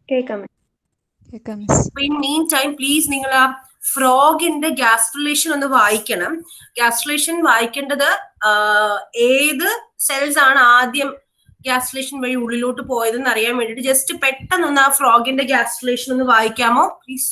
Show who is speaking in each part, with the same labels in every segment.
Speaker 1: കേൾക്കാം.
Speaker 2: In meantime, please നിങ്ങൾ ആ ഫ്രോഗിന്റെ ഗ്യാസ്ട്രലേഷൻ ഒന്ന് വായിക്കണം. ഗ്യാസ്ട്രലേഷൻ വായിക്കേണ്ടത് ഏത് സെൽസ് ആണ് ആദ്യം ഗ്യാസ്ട്രലേഷൻ വഴി ഉള്ളിലോട്ട് പോയതെന്ന് അറിയാൻ വേണ്ടിട്ട് ജസ്റ്റ് പെട്ടെന്ന് ഒന്ന് ആ ഫ്രോഗിന്റെ ഗ്യാസ്ട്രലേഷൻ ഒന്ന് വായിക്കാമോ പ്ലീസ്?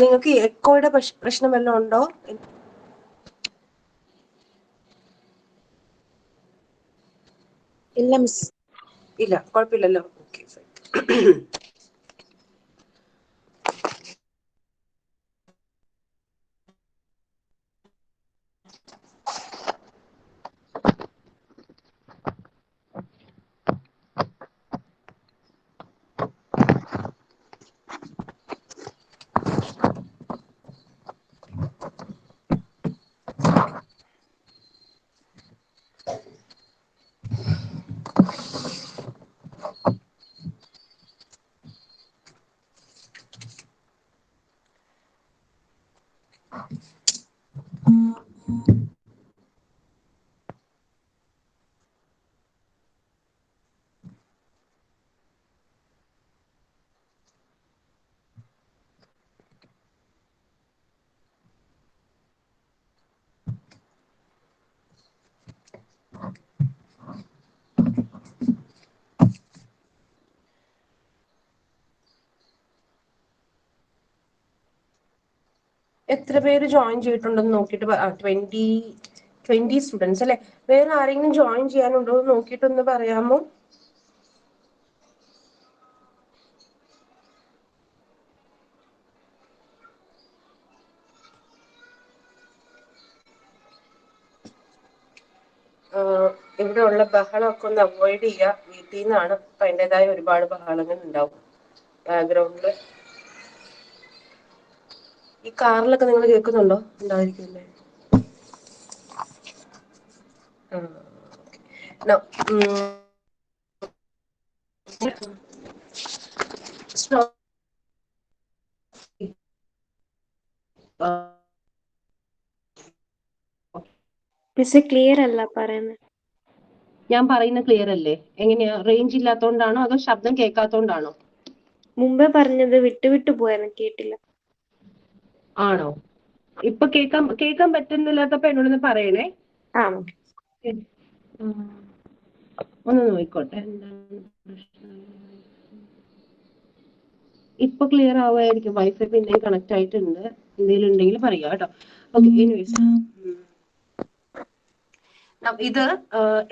Speaker 2: നിങ്ങൾക്ക് എക്കോയുടെ പ്രശ്നം വല്ലതും ഉണ്ടോ?
Speaker 1: ഇല്ല മിസ്.
Speaker 2: ഇല്ല, കുഴപ്പമില്ലല്ലോ. ഓക്കെ. എത്ര പേര് ജോയിൻ ചെയ്തിട്ടുണ്ടെന്ന് നോക്കിയിട്ട് 20 സ്റ്റുഡൻസ് അല്ലെ? വേറെ ആരെങ്കിലും ജോയിൻ ചെയ്യാനുണ്ടോ എന്ന് നോക്കിയിട്ടൊന്ന് പറയാമോ? ഇവിടെ ഉള്ള ബഹളമൊക്കെ ഒന്ന് അവോയ്ഡ് ചെയ്യുക. വീട്ടിൽ നിന്നാണ്, അപ്പൊ അതിൻ്റെതായ ഒരുപാട് ബഹളങ്ങൾ ഉണ്ടാവും ബാക്ക്ഗ്രൗണ്ടില്. ഈ കാറിലൊക്കെ നിങ്ങൾ കേൾക്കുന്നുണ്ടോ? ഉണ്ടായിരിക്കില്ലേ?
Speaker 1: ക്ലിയർ അല്ല പറയുന്നത്.
Speaker 2: ഞാൻ പറയുന്ന ക്ലിയർ അല്ലേ? എങ്ങനെയാ, റേഞ്ച് ഇല്ലാത്തോണ്ടാണോ അതോ ശബ്ദം കേൾക്കാത്തോണ്ടാണോ?
Speaker 1: മുമ്പേ പറഞ്ഞത് വിട്ടു പോയാലും കേട്ടില്ല.
Speaker 2: ആണോ? ഇപ്പൊ കേൾക്കാൻ പറ്റുന്നില്ലാത്തപ്പോ എന്നോടൊന്ന് പറയണേ. ഒന്ന് നോയിക്കോട്ടെ എന്താണ് പ്രശ്നം. ഇപ്പൊ ക്ലിയർ ആവുമായിരിക്കും. വൈഫൈ പിന്നെയും കണക്ട് ആയിട്ടുണ്ട്. എന്തെങ്കിലും ഉണ്ടെങ്കിൽ പറയാ കേട്ടോ. ഓക്കെ, എനിവേസ് ഇത്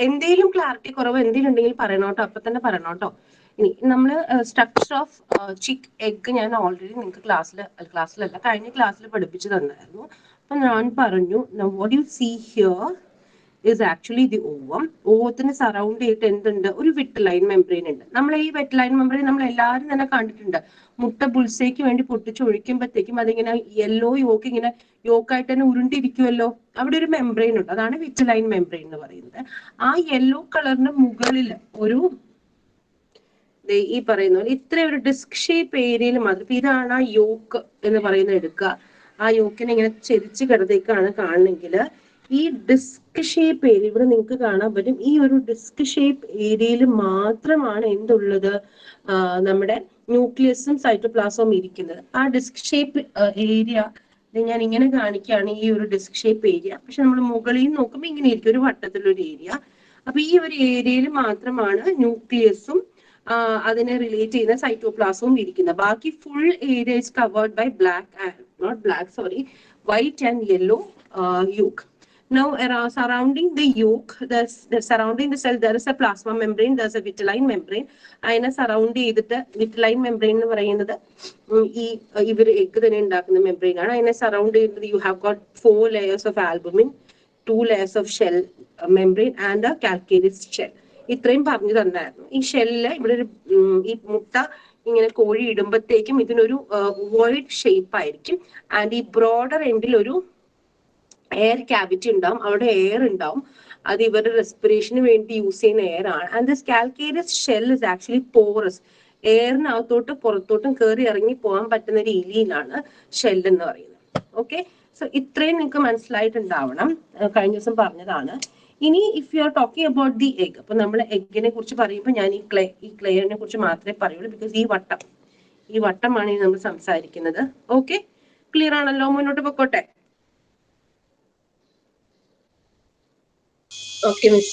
Speaker 2: എന്തെങ്കിലും ക്ലാരിറ്റി കുറവ് എന്തെങ്കിലും ഉണ്ടെങ്കിൽ പറയണോട്ടോ, അപ്പൊ തന്നെ പറയണോട്ടോ. ഇനി നമ്മള് സ്ട്രക്ചർ ഓഫ് ചിക്ക് എഗ് ഞാൻ ഓൾറെഡി നിങ്ങൾക്ക് ക്ലാസ്സിലല്ല കഴിഞ്ഞ ക്ലാസ്സിൽ പഠിപ്പിച്ചു തന്നായിരുന്നു. അപ്പൊ ഞാൻ പറഞ്ഞു what you see here is actually the ovum. ഓവത്തിന് സറൗണ്ട് ചെയ്തിട്ട് എന്തുണ്ട്? ഒരു വിട്ലൈൻ മെംബ്രെയിൻ ഉണ്ട്. നമ്മൾ ഈ വിട്ലൈൻ മെംബ്രെയിൻ നമ്മൾ എല്ലാവരും തന്നെ കണ്ടിട്ടുണ്ട്. മുട്ട ബുൾസൈക്ക് വേണ്ടി പൊട്ടിച്ചൊഴിക്കുമ്പോഴത്തേക്കും അതിങ്ങനെ യെല്ലോ യോക്ക് ഇങ്ങനെ യോക്കായിട്ട് തന്നെ ഉരുണ്ടിരിക്കുമല്ലോ. അവിടെ ഒരു മെംബ്രെയിൻ ഉണ്ട്, അതാണ് വിട്ലൈൻ മെംബ്രെയിൻ എന്ന് പറയുന്നത്. ആ യെല്ലോ കളറിന് മുകളിൽ ഒരു ഈ പറയുന്ന പോലെ ഇത്ര ഒരു ഡിസ്ക് ഷേപ്പ് ഏരിയയിൽ മാത്രം, ഇതാണ് ആ യോക്ക് എന്ന് പറയുന്നത് എടുക്കുക. ആ യോക്കിനെ ഇങ്ങനെ ചെരിച്ച് കിടത്തേക്കാണ് കാണണമെങ്കിൽ ഈ ഡിസ്ക് ഷേപ്പ് ഏരിയ ഇവിടെ നിങ്ങൾക്ക് കാണാൻ പറ്റും. ഈ ഒരു ഡിസ്ക് ഷേപ്പ് ഏരിയയിൽ മാത്രമാണ് എന്തുള്ളത്? നമ്മുടെ ന്യൂക്ലിയസും സൈറ്റോപ്ലാസവും ഇരിക്കുന്നത്. ആ ഡിസ്ക് ഷേപ്പ് ഏരിയ ഞാൻ ഇങ്ങനെ കാണിക്കുകയാണ്, ഈ ഒരു ഡിസ്ക് ഷേപ്പ് ഏരിയ. പക്ഷെ നമ്മൾ മുകളിൽ നോക്കുമ്പോൾ ഇങ്ങനെ ഇരിക്കും, ഒരു വട്ടത്തിലൊരു ഏരിയ. അപ്പൊ ഈ ഒരു ഏരിയയിൽ മാത്രമാണ് ന്യൂക്ലിയസും അതിനെ റിലേറ്റ് ചെയ്യുന്ന സൈറ്റോപ്ലാസവും ഇരിക്കുന്നത്. ബാക്കി full area is covered by white and yellow yolk. Now, surrounding the yolk, surrounding the cell, there is a plasma membrane, there is a vitelline membrane. അതിനെ സറൗണ്ട് ചെയ്തിട്ട് വിറ്റലൈൻ മെംബ്രെയിൻ എന്ന് പറയുന്നത് ഇവർ എഗ് തന്നെ ഉണ്ടാക്കുന്ന മെംബ്രെയിൻ ആണ്. അതിനെ സറൗണ്ട് ചെയ്തത് you have got 4 layers of albumin, 2 layers of shell membrane and a calcareous shell. ഇത്രയും പറഞ്ഞു തന്നായിരുന്നു. ഈ ഷെല്ല് ഇവിടെ ഒരു ഈ മുട്ട ഇങ്ങനെ കോഴി ഇടുമ്പോഴത്തേക്കും ഇതിനൊരു വോയിഡ് ഷേപ്പ് ആയിരിക്കും. ആൻഡ് ഈ ബ്രോഡർ എൻഡിൽ ഒരു എയർ ക്യാവിറ്റി ഉണ്ടാവും, അവിടെ എയർ ഉണ്ടാവും. അത് ഇവരുടെ റെസ്പിറേഷന് വേണ്ടി യൂസ് ചെയ്യുന്ന എയർ ആണ്. And this calcareous shell is actually porous. എയറിനകത്തോട്ട് പുറത്തോട്ടും കയറി ഇറങ്ങി പോകാൻ പറ്റുന്ന രീതിയിലാണ് ഷെൽ എന്ന് പറയുന്നത്. ഓക്കെ, സോ ഇത്രയും നിങ്ങൾക്ക് മനസ്സിലായിട്ടുണ്ടാവണം. കഴിഞ്ഞ ദിവസം പറഞ്ഞതാണ്. ഇനി if you are talking about the egg, അപ്പൊ നമ്മൾ എഗ്ഗിനെ കുറിച്ച് പറയുമ്പോൾ ഞാൻ ഈ ക്ലെയറിനെ കുറിച്ച് മാത്രമേ പറയുള്ളൂ. ബിക്കോസ് ഈ വട്ടമാണ് ഇനി നമ്മൾ സംസാരിക്കുന്നത്. ഓക്കെ, ക്ലിയർ ആണല്ലോ? മുന്നോട്ട് പൊക്കോട്ടെ. Okay, miss.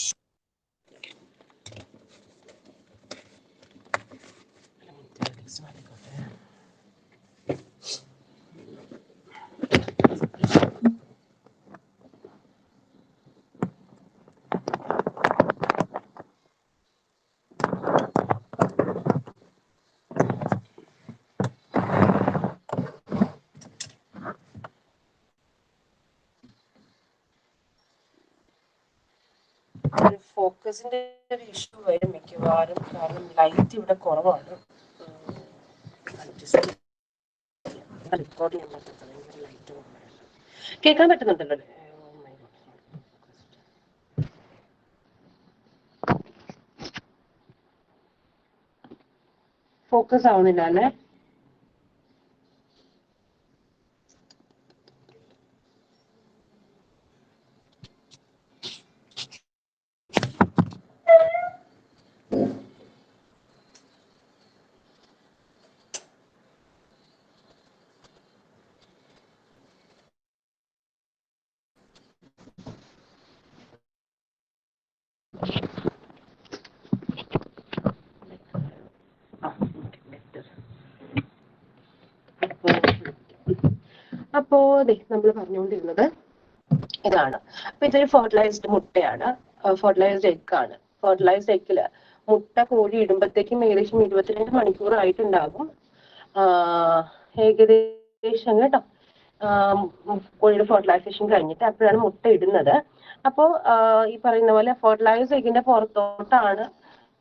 Speaker 2: ഫോക്കസിന്റെ ഒരു ഇഷ്യൂ വരും മിക്കവാറും, കാരണം ലൈറ്റ് ഇവിടെ കുറവാണ്. റെക്കോർഡ് ചെയ്യാൻ പറ്റത്തില്ല, ലൈറ്റ് കുറവാണ്. കേൾക്കാൻ പറ്റുന്നുണ്ടല്ലോ? ഫോക്കസ് ആവുന്നില്ല അല്ലേ? അപ്പോ നമ്മൾ പറഞ്ഞുകൊണ്ടിരുന്നത് ഇതാണ്. അപ്പൊ ഇതൊരു ഫെർട്ടിലൈസ്ഡ് മുട്ടയാണ്, ഫെർട്ടിലൈസ്ഡ് എഗ് ആണ്. ഫെർട്ടിലൈസ്ഡ് എഗ്ഗില് മുട്ട കോഴി ഇടുമ്പോഴത്തേക്കും ഏകദേശം 22 മണിക്കൂറായിട്ടുണ്ടാകും. ഏകദേശം കേട്ടോ, കോഴിയുടെ ഫെർട്ടിലൈസേഷൻ കഴിഞ്ഞിട്ട് അപ്പോഴാണ് മുട്ട ഇടുന്നത്. അപ്പോ ഈ പറയുന്ന പോലെ ഫെർട്ടിലൈസ്ഡ് എഗ്ഗിന്റെ പുറത്തോട്ടാണ്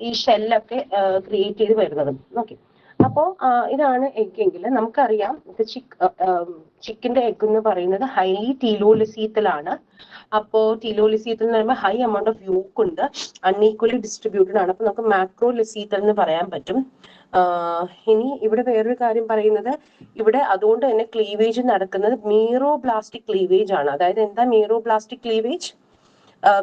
Speaker 2: ഈ ഷെല്ലൊക്കെ ക്രിയേറ്റ് ചെയ്ത് വരുന്നത്. ഓക്കെ, അപ്പോ ഇതാണ് എഗ് എങ്കിൽ നമുക്കറിയാം ഇത് ചിക്കിന്റെ എഗ് എന്ന് പറയുന്നത് ഹൈലി ടീലോലിസീത്തലാണ്. അപ്പോ ടീലോലിസീത്തൽ എന്ന് പറയുമ്പോൾ ഹൈ എമൗണ്ട് ഓഫ് യൂക്ക് ഉണ്ട്, അൺഈക്വലി ഡിസ്ട്രിബ്യൂട്ടഡ് ആണ്. അപ്പൊ നമുക്ക് മാക്രോലിസീത്തൽ എന്ന് പറയാൻ പറ്റും. ഇനി ഇവിടെ വേറൊരു കാര്യം പറയുന്നത്, ഇവിടെ അതുകൊണ്ട് തന്നെ ക്ലീവേജ് നടക്കുന്നത് മീറോബ്ലാസ്റ്റിക് ക്ലീവേജ് ആണ്. അതായത് എന്താ മീറോബ്ലാസ്റ്റിക് ക്ലീവേജ്?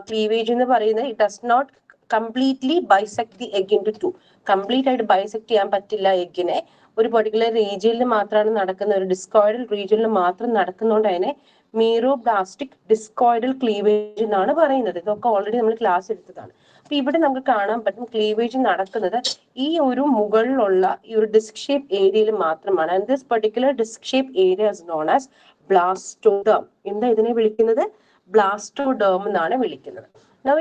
Speaker 2: ക്ലീവേജ് എന്ന് പറയുന്നത് it does not completely bisect the egg in two. Complete ആയിട്ട് ബൈസെക്ട് ചെയ്യാൻ പറ്റില്ല എഗ്ഗിനെ. ഒരു പെർട്ടിക്കുലർ റീജിയനിൽ മാത്രമാണ് നടക്കുന്ന, ഒരു ഡിസ്കോയിഡൽ റീജിയനിൽ മാത്രം നടക്കുന്നതുകൊണ്ട് അതിനെ മീറോബ്ലാസ്റ്റിക് ഡിസ്കോയിഡൽ ക്ലീവേജ് എന്നാണ് പറയുന്നത്. ഇതൊക്കെ ഓൾറെഡി നമ്മൾ ക്ലാസ് എടുത്തതാണ്. അപ്പൊ ഇവിടെ നമുക്ക് കാണാൻ പറ്റും ക്ലീവേജ് നടക്കുന്നത് ഈ ഒരു മുകളിലുള്ള ഈ ഒരു ഡിസ്ക് ഷേപ്പ് ഏരിയയിൽ മാത്രമാണ്. And this particular disc shape area is known as blastoderm. എന്താ ഇതിനെ വിളിക്കുന്നത്? ബ്ലാസ്റ്റോഡേം എന്നാണ് വിളിക്കുന്നത്.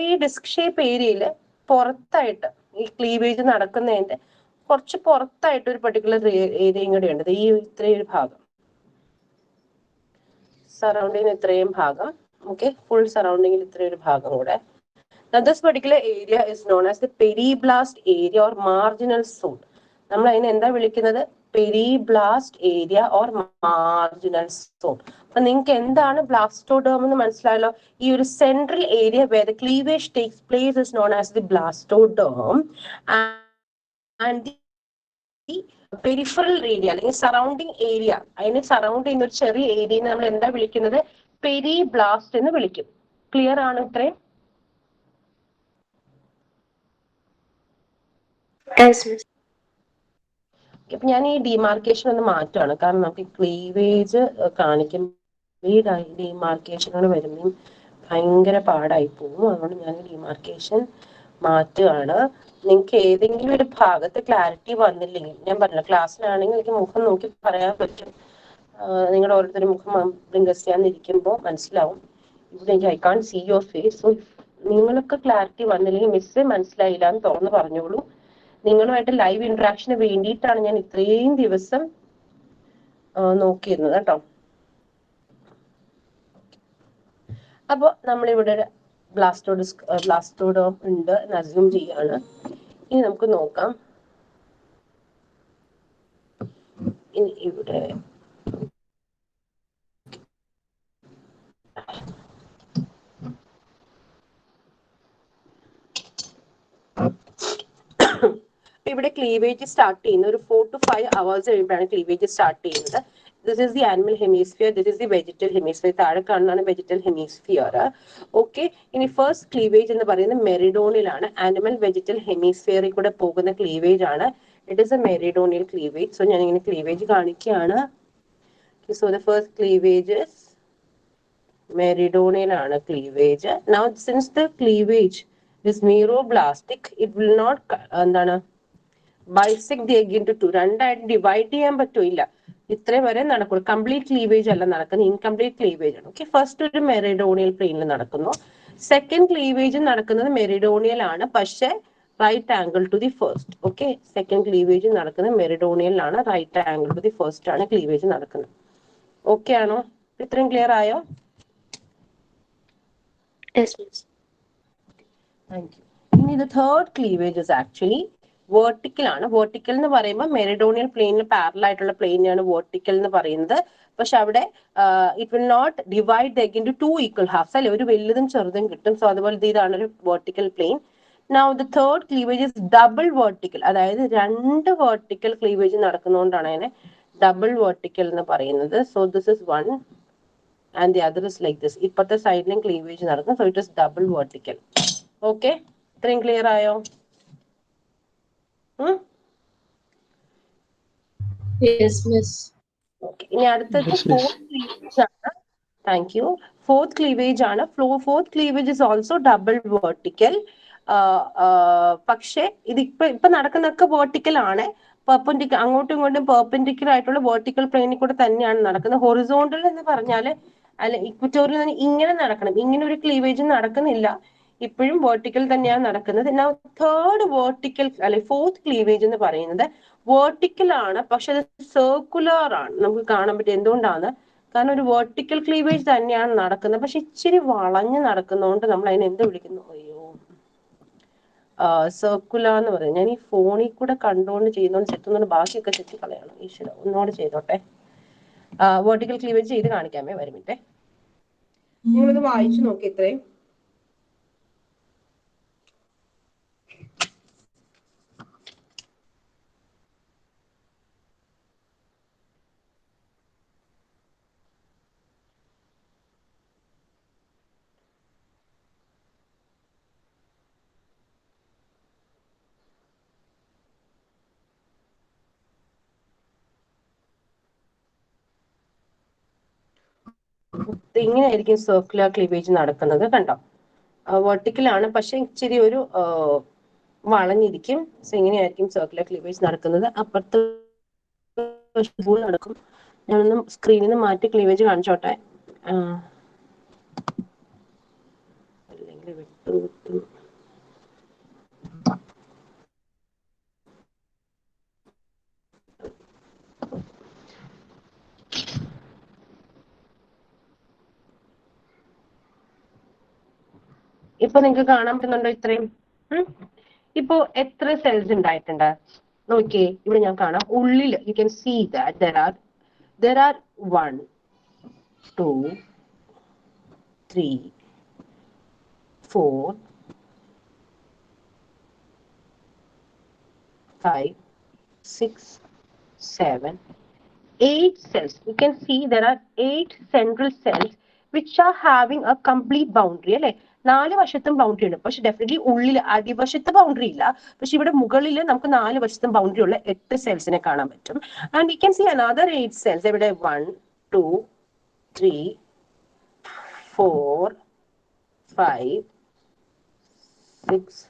Speaker 2: ഈ ഡിസ്ക് ഷേപ്പ് ഏരിയയിൽ പുറത്തായിട്ട് ഈ ക്ലീവേജ് നടക്കുന്നതിന്റെ കുറച്ച് പുറത്തായിട്ട് ഒരു പെർട്ടിക്കുലർ ഏരിയയും കൂടെ ഉണ്ട്. ഈ ഇത്രയും ഒരു ഭാഗം, സറൗണ്ടിങ് ഇത്രയും ഭാഗം, ഓക്കെ, ഫുൾ സറൗണ്ടിങ്ങിൽ ഇത്രയും ഒരു ഭാഗം കൂടെ. Now this particular area is known as the periblast area or marginal zone. നമ്മൾ അതിനെ എന്താ വിളിക്കുന്നത്? പെരിബ്ലാസ്റ്റ് ഏരിയ ഓർ മാർജിനൽ സോൺ. അപ്പൊ നിങ്ങൾക്ക് എന്താണ് ബ്ലാസ്റ്റോഡേം എന്ന് മനസ്സിലായല്ലോ. ഈ ഒരു central area where the cleavage takes place is known as the blastoderm, and the peripheral area അല്ലെങ്കിൽ സറൗണ്ടിങ് ഏരിയ, അതിനെ സറൗണ്ട് ചെയ്യുന്ന ഒരു ചെറിയ ഏരിയനെ നമ്മൾ എന്താ വിളിക്കുന്നത്? പെരിബ്ലാസ്റ്റ് എന്ന് വിളിക്കും. ക്ലിയർ ആണ് ഇത്രയും? ഇപ്പൊ ഞാൻ ഈ ഡിമാർക്കേഷൻ ഒന്ന് മാറ്റുകയാണ്, കാരണം നമുക്ക് ക്ലീവേജ് കാണിക്കുമ്പോൾ ഈ ഡിമാർക്കേഷനുകൾ വരുമ്പോൾ ഭയങ്കര പാടായി പോകും. അതുകൊണ്ട് ഞാൻ ഡിമാർക്കേഷൻ മാറ്റുകയാണ്. നിങ്ങൾക്ക് ഏതെങ്കിലും ഒരു ഭാഗത്ത് ക്ലാരിറ്റി വന്നില്ലെങ്കിൽ, ഞാൻ പറഞ്ഞില്ല ക്ലാസ്സിലാണെങ്കിൽ എനിക്ക് മുഖം നോക്കി പറയാൻ പറ്റും. നിങ്ങളുടെ ഓരോരുത്തരും മുഖം ബ്ലിങ്കസ് ചെയ്യാന്നിരിക്കുമ്പോൾ മനസ്സിലാവും. ഇവിടെ എനിക്ക് I can see your face. So നിങ്ങൾക്ക് ക്ലാരിറ്റി വന്നില്ലെങ്കിൽ മിസ് മനസ്സിലായില്ല എന്ന് തുറന്ന് പറഞ്ഞോളൂ. നിങ്ങളുമായിട്ട് ലൈവ് ഇന്ററാക്ഷന് വേണ്ടിയിട്ടാണ് ഞാൻ ഇത്രയും ദിവസം നോക്കിയിരുന്നത് കേട്ടോ. അപ്പൊ നമ്മളിവിടെ ബ്ലാസ്റ്റോഡേം ഉണ്ട് എന്ന് അസ്യൂം ചെയ്യാണ്. ഇനി നമുക്ക് നോക്കാം. ഇനി ഇവിടെ ഇവിടെ ക്ലീവേജ് സ്റ്റാർട്ട് ചെയ്യുന്ന ഒരു 4 to 5 hours കഴിയുമ്പോഴാണ് ക്ലീവേജ് സ്റ്റാർട്ട് ചെയ്യുന്നത്. This is the animal hemisphere, this is the vegetal hemisphere. താഴെ കാണുന്നതാണ് vegetal hemisphere. ഓക്കെ, ഇനി ഫസ്റ്റ് ക്ലീവേജ് എന്ന് പറയുന്നത് മെറിഡോണിയലാണ്. ആനിമൽ വെജിറ്റൽ ഹെമിസ്ഫിയറിൽ കൂടെ പോകുന്ന ക്ലീവേജ് ആണ്. It is a meridional cleavage. So ഞാൻ ഇങ്ങനെ ക്ലീവേജ് കാണിക്കുകയാണ്. So the first cleavage meridional ആണ് cleavage. Now since the cleavage is meroblastic, it will not എന്താണ് bisect the egg into two. രണ്ടായിട്ട് ഡിവൈഡ് ചെയ്യാൻ പറ്റില്ല. ഇത്രയും വരെ നടക്കുള്ളൂ. കംപ്ലീറ്റ് ക്ലീവേജ് അല്ല നടക്കുന്നത്, ഇൻകംപ്ലീറ്റ് ക്ലീവേജ് ആണ്. ഓക്കെ, ഫസ്റ്റ് ഒരു മെറിഡോണിയൽ പ്ലെയിനിൽ നടക്കുന്നു. സെക്കൻഡ് ക്ലീവേജ് നടക്കുന്നത് മെറിഡോണിയൽ ആണ്, പക്ഷെ right angle to the first. Okay, second cleavage നടക്കുന്നത് മെറിഡോണിയലാണ്, right angle to the first ആണ് ക്ലീവേജ് നടക്കുന്നത്. ഓക്കെ ആണോ? ഇത്രയും ക്ലിയർ ആയോ? Thank you. ഇനി the third cleavage is actually vertical ആണ്. വെർട്ടിക്കൽ എന്ന് പറയുമ്പോൾ മെറിഡോണിയൽ പ്ലെയിനിന് പാരലൽ ആയിട്ടുള്ള പ്ലെയിനാണ് വെർട്ടിക്കൽ എന്ന് പറയുന്നത്. പക്ഷെ അവിടെ it will not divide the egg into 2 equal halves അല്ലെ, ഒരു വലുതും ചെറുതും കിട്ടും. സോ അതുപോലെ ഇതാണ് ഒരു vertical plane. Now the third cleavage is double vertical, അതായത് രണ്ട് വെർട്ടിക്കൽ ക്ലീവേജ് നടക്കുന്നതുകൊണ്ടാണ് അതിനെ ഡബിൾ വെർട്ടിക്കൽ എന്ന് പറയുന്നത്. So this is one and the other is like this. ഇപ്പത്തെ സൈഡിലും ക്ലീവേജ് നടക്കും. So it is double vertical. Okay, ഇത്രയും ക്ലിയർ ആയോ? ഇനി അടുത്തത് ഫോർത്ത് ക്ലീവേജ് ആണ്. Thank you. ഫോർത്ത് ക്ലീവേജ് ആണ്. Fourth cleavage is also double vertical. പക്ഷെ ഇത് ഇപ്പൊ നടക്കുന്നതൊക്കെ വെർട്ടിക്കൽ ആണ്. പെർപെൻഡിക്കുലർ, അങ്ങോട്ടും ഇങ്ങോട്ടും പെർപെൻഡിക്കുലർ ആയിട്ടുള്ള വെർട്ടിക്കൽ പ്ലെയിനിൽ കൂടെ തന്നെയാണ് നടക്കുന്നത്. ഹൊറിസോണ്ടൽ എന്ന് പറഞ്ഞാല് അല്ല ഇക്വറ്റോറിയൽ ഇങ്ങനെ നടക്കണം, ഇങ്ങനെ ഒരു ക്ലീവേജ് നടക്കുന്നില്ല, ഇപ്പോഴും വെർട്ടിക്കൽ തന്നെയാണ് നടക്കുന്നത്. തേർഡ് വെർട്ടിക്കൽ അല്ലെ ഫോർത്ത് ക്ലീവേജ് എന്ന് പറയുന്നത് വെർട്ടിക്കൽ ആണ്, പക്ഷെ അത് സർക്കുലർ ആണ്. നമുക്ക് കാണാൻ പറ്റും. എന്തുകൊണ്ടാണ്? കാരണം ഒരു വെർട്ടിക്കൽ ക്ലീവേജ് തന്നെയാണ് നടക്കുന്നത്, പക്ഷെ ഇച്ചിരി വളഞ്ഞ് നടക്കുന്നതുകൊണ്ട് നമ്മൾ അതിനെ എന്ത് വിളിക്കുന്നു? അയ്യോ, സർക്കുലർ എന്ന് പറയും. ഞാൻ ഈ ഫോണിൽ കൂടെ കണ്ടുകൊണ്ട് ചെയ്യുന്നതുകൊണ്ട് ചെത്തുന്നതുകൊണ്ട് ബാക്കിയൊക്കെ ചെത്തി കളയണം. ഈശ്വര, ഒന്നുകൂടെ ചെയ്തോട്ടെ. വെർട്ടിക്കൽ ക്ലീവേജ് ചെയ്ത് കാണിക്കാമേ, ഒരു മിനിറ്റ്. നിങ്ങളിത് വായിച്ചു നോക്കി ഇത്രയും. ഇങ്ങനെയായിരിക്കും സർക്കുലർ ക്ലീവേജ് നടക്കുന്നത്. കണ്ടോ, വെർട്ടിക്കലാണ്, പക്ഷെ ഇച്ചിരി ഒരു വളഞ്ഞിരിക്കും. സോ ഇങ്ങനെയായിരിക്കും സർക്കുലർ ക്ലീവേജ് നടക്കുന്നത്. അപ്പുറത്ത് നടക്കും. ഞാനൊന്ന് സ്ക്രീനിൽ നിന്ന് മാറ്റി ക്ലീവേജ് കാണിച്ചോട്ടെ. അല്ലെങ്കിൽ വിട്ടു. ഇപ്പൊ നിങ്ങൾക്ക് കാണാൻ പറ്റുന്നുണ്ടോ ഇത്രയും? ഇപ്പോ എത്ര സെൽസ് ഉണ്ടായിട്ടുണ്ട് നോക്കിയേ. ഇവിടെ ഞാൻ കാണാം, ഉള്ളിൽ you can see that there are 1 2 3 4 5 6 7 8 cells. You can see there are 8 central cells which are having a complete boundary. അല്ലെ, 4 വശത്തും ബൗണ്ടറി ഉണ്ട്. പക്ഷെ ഡെഫിനറ്റ്ലി ഉള്ളിൽ അടിവശത്ത് ബൗണ്ടറി ഇല്ല. പക്ഷെ ഇവിടെ മുകളിൽ നമുക്ക് 4 വശത്തും ബൗണ്ടറി ഉള്ള 8 സെൽസിനെ കാണാൻ പറ്റും. And you can see another 8 cells. ഇവിടെ 1 2 3 4 5 6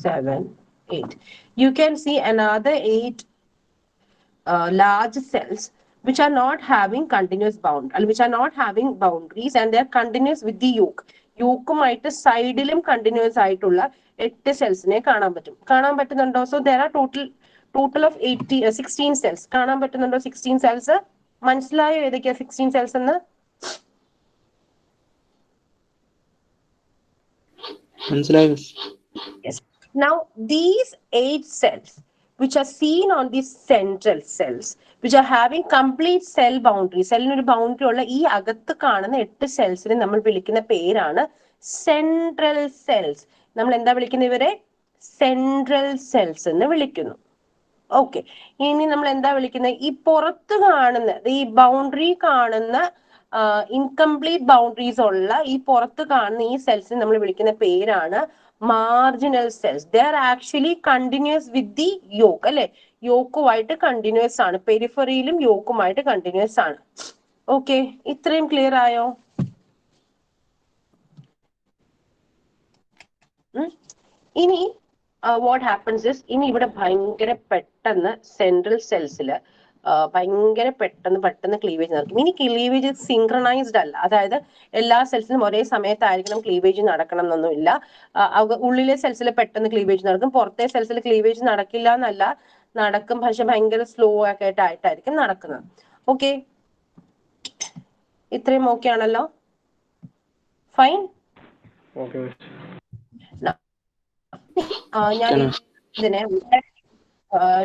Speaker 2: 7 8. You can see another 8 large cells which are not having continuous boundary, which are not having boundaries, and they are continuous with the yolk. യോക്കുമായിട്ട് സൈഡിലും continuous ആയിട്ടുള്ള 8 സെൽസിനെ കാണാൻ പറ്റുന്നുണ്ടോ? So there are total of 16 cells. കാണാൻ പറ്റുന്നുണ്ടോ 16 cells? മനസ്സിലായോ ഏതൊക്കെയാ 16 cells എന്ന്? മനസ്സിലായോ? Yes. Now these 8 cells which are seen on these central cells which are having complete cell boundary, സെല്ലിനൊരു ബൗണ്ടറി ഉള്ള ഈ അകത്ത് കാണുന്ന 8 സെൽസിനെ നമ്മൾ വിളിക്കുന്ന പേരാണ് സെൻട്രൽ സെൽസ്. നമ്മൾ എന്താ വിളിക്കുന്ന ഇവരെ? സെൻട്രൽ സെൽസ് എന്ന് വിളിക്കുന്നു. ഓക്കെ, ഇനി നമ്മൾ എന്താ വിളിക്കുന്നത്? ഈ പുറത്ത് കാണുന്ന ഈ ബൗണ്ടറി കാണുന്ന ഇൻകംപ്ലീറ്റ് ബൗണ്ടറീസ് ഉള്ള ഈ പുറത്ത് കാണുന്ന ഈ സെൽസിനെ നമ്മൾ വിളിക്കുന്ന പേരാണ് marginal cells. They are actually continuous with the yolk. അല്ലെ, യോക്കുമായിട്ട് കണ്ടിന്യൂസ് ആണ്. പെരിഫറിയിലും യോക്കുമായിട്ട് കണ്ടിന്യൂസ് ആണ്. ഓക്കെ, ഇത്രയും ക്ലിയർ ആയോ? ഇനി വാട്ട് ഹാപ്പൻസ് ഇസ്, ഇനി ഇവിടെ ഭയങ്കര പെട്ടെന്ന് സെൻട്രൽ സെൽസില് ഭയങ്കര പെട്ടെന്ന് ക്ലീവേജ് നടക്കും. ഇനി ക്ലീവേജ് സിങ്ക്രണൈസ്ഡ് അല്ല, അതായത് എല്ലാ സെൽസിനും ഒരേ സമയത്തായിരിക്കണം ക്ലീവേജ് നടക്കണം എന്നൊന്നുമില്ല. ഉള്ളിലെ സെൽസിൽ പെട്ടെന്ന് ക്ലീവേജ് നടക്കും, പുറത്തെ സെൽസിൽ ക്ലീവേജ് നടക്കില്ല എന്നല്ല, നടക്കും, പക്ഷെ ഭയങ്കര സ്ലോ ഒക്കെ ആയിട്ടായിരിക്കും നടക്കുന്നത്. ഓക്കെ, ഇത്രയും ഓക്കെ ആണല്ലോ? ഫൈൻ. ഞാൻ ഇതിനെ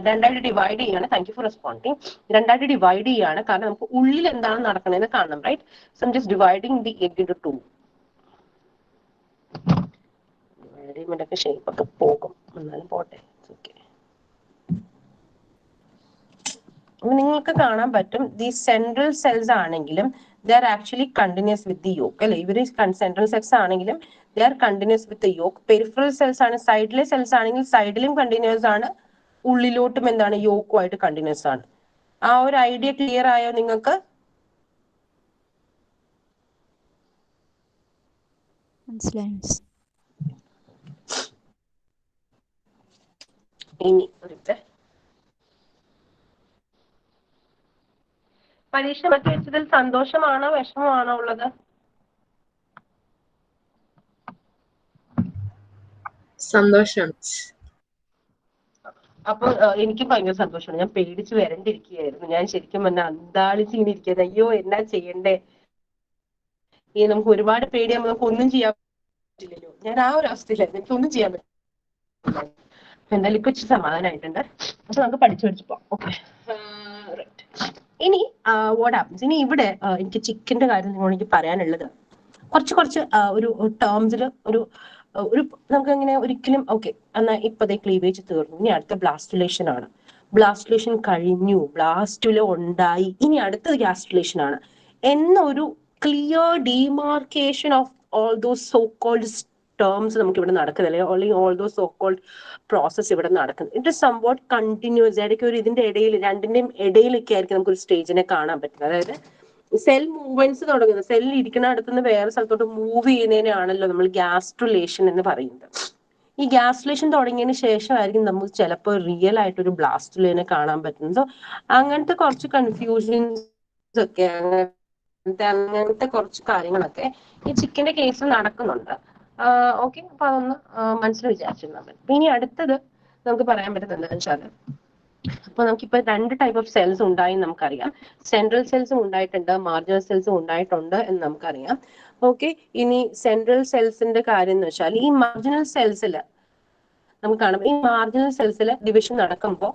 Speaker 2: രണ്ടായിട്ട് ഡിവൈഡ് ചെയ്യാണ്. Thank you for responding. രണ്ടായിട്ട് ഡിവൈഡ് ചെയ്യാണ്, കാരണം നമുക്ക് ഉള്ളിൽ എന്താണ് നടക്കണമെന്ന് കാണണം. Right, so I am just dividing the egg into 2. Divide shape ഒക്കെ പോകും, എന്നാലും പോട്ടെ. ഓക്കെ, നിങ്ങൾക്ക് കാണാൻ പറ്റും ദി സെൻട്രൽ സെൽസ് ആണെങ്കിലും they are actually continuous with the yolk. അല്ലെ, ഇവര് സെൻട്രൽ സെൽസ് ആണെങ്കിലും they are continuous with the yolk. Peripheral cells ആണ്, സൈഡിലെ സെൽസ് ആണെങ്കിൽ സൈഡിലും കണ്ടിന്യൂസ് ആണ്, ഉള്ളിലോട്ടും എന്താണ് യോക്കുമായിട്ട് കണ്ടിന്യൂസ് ആണ്. ആ ഒരു ഐഡിയ ക്ലിയർ ആയോ നിങ്ങൾക്ക്? ഇനി പരീക്ഷ മറ്റു വെച്ചതിൽ സന്തോഷമാണോ വിഷമമാണോ ഉള്ളത്?
Speaker 3: സന്തോഷം.
Speaker 2: അപ്പൊ എനിക്ക് ഭയങ്കര സന്തോഷമാണ്. ഞാൻ പേടിച്ച് വരണ്ടിരിക്കുകയായിരുന്നു. ഞാൻ ശരിക്കും പറഞ്ഞാൽ അന്താളിച്ച് ഇങ്ങനെ ഇരിക്കുന്നത്. അയ്യോ എന്നാ ചെയ്യണ്ടേ, ഈ നമുക്ക് ഒരുപാട് പേടിയാകുമ്പോൾ നമുക്ക് ഒന്നും ചെയ്യാൻ പറ്റില്ലല്ലോ. ഞാൻ ആ ഒരു അവസ്ഥയിലായിരുന്നു, എനിക്ക് ഒന്നും ചെയ്യാൻ പറ്റില്ല. എന്തായാലും ഇപ്പൊ ഇച്ചിരി സമാധാനമായിട്ടുണ്ട്. അപ്പൊ നമുക്ക് പഠിച്ചു പോവാം. ഓക്കെ, ഇനി വാട്ട് ഹാപ്പൻസ്. ഇനി ഇവിടെ എനിക്ക് ചിക്കന്റെ കാര്യം നിങ്ങളോട് എനിക്ക് പറയാനുള്ളത് കുറച്ച് ഒരു ടേംസിൽ ഒരു നമുക്ക് ഇങ്ങനെ ഒരിക്കലും ഓക്കെ എന്നാ ഇപ്പതേ ക്ലീവേജ് തീർന്നു, ഇനി അടുത്ത ബ്ലാസ്റ്റുലേഷൻ ആണ്. ബ്ലാസ്റ്റുലേഷൻ കഴിഞ്ഞു, ബ്ലാസ്റ്റുല ഉണ്ടായി, ഇനി അടുത്തത് ഗ്യാസ്റ്റുലേഷൻ ആണ് എന്നൊരു clear demarcation of all those so called terms നമുക്ക് ഇവിടെ നടക്കുന്നില്ല, അല്ലെങ്കിൽ all those so called process ഇവിടെ നടക്കുന്നത്. It is somewhat continuous. ഇടയ്ക്ക് ഒരു ഇതിന്റെ ഇടയിൽ രണ്ടിന്റെയും ഇടയിലൊക്കെ ആയിരിക്കും നമുക്ക് ഒരു സ്റ്റേജിനെ കാണാൻ പറ്റുന്നത്. അതായത് സെൽ മൂവ്മെന്റ്സ് തുടങ്ങുന്നത്, സെല്ലിൽ ഇരിക്കുന്ന അടുത്തുനിന്ന് വേറെ സ്ഥലത്തോട്ട് മൂവ് ചെയ്യുന്നതിനാണല്ലോ നമ്മൾ ഗ്യാസ്ട്രുലേഷൻ എന്ന് പറയുന്നത്. ഈ ഗ്യാസ്ട്രുലേഷൻ തുടങ്ങിയതിന് ശേഷമായിരിക്കും നമുക്ക് ചിലപ്പോൾ റിയൽ ആയിട്ട് ഒരു ബ്ലാസ്റ്റുലേനെ കാണാൻ പറ്റുന്നത്. സോ അങ്ങനത്തെ കുറച്ച് കൺഫ്യൂഷൻസ് ഒക്കെ, അങ്ങനത്തെ കുറച്ച് കാര്യങ്ങളൊക്കെ ഈ ചിക്കന്റെ കേസിൽ നടക്കുന്നുണ്ട്. ഓക്കെ, അപ്പൊ അതൊന്ന് മനസ്സിൽ വിചാരിച്ചിരുന്നാൽ മതി. ഇനി അടുത്തത് നമുക്ക് പറയാൻ പറ്റുന്നത് എന്താണെന്ന് വെച്ചാൽ, അപ്പൊ നമുക്കിപ്പോ രണ്ട് ടൈപ്പ് ഓഫ് സെൽസ് ഉണ്ടായി നമുക്കറിയാം. സെൻട്രൽ സെൽസും ഉണ്ടായിട്ടുണ്ട്, മാർജിനൽ സെൽസും ഉണ്ടായിട്ടുണ്ട് എന്ന് നമുക്കറിയാം. ഓക്കെ, ഇനി സെൻട്രൽ സെൽസിന്റെ കാര്യം എന്ന് വെച്ചാൽ ഈ മാർജിനൽ സെൽസിൽ നമുക്ക് കാണാം, ഈ മാർജിനൽ സെൽസിൽ ഡിവിഷൻ നടക്കുമ്പോൾ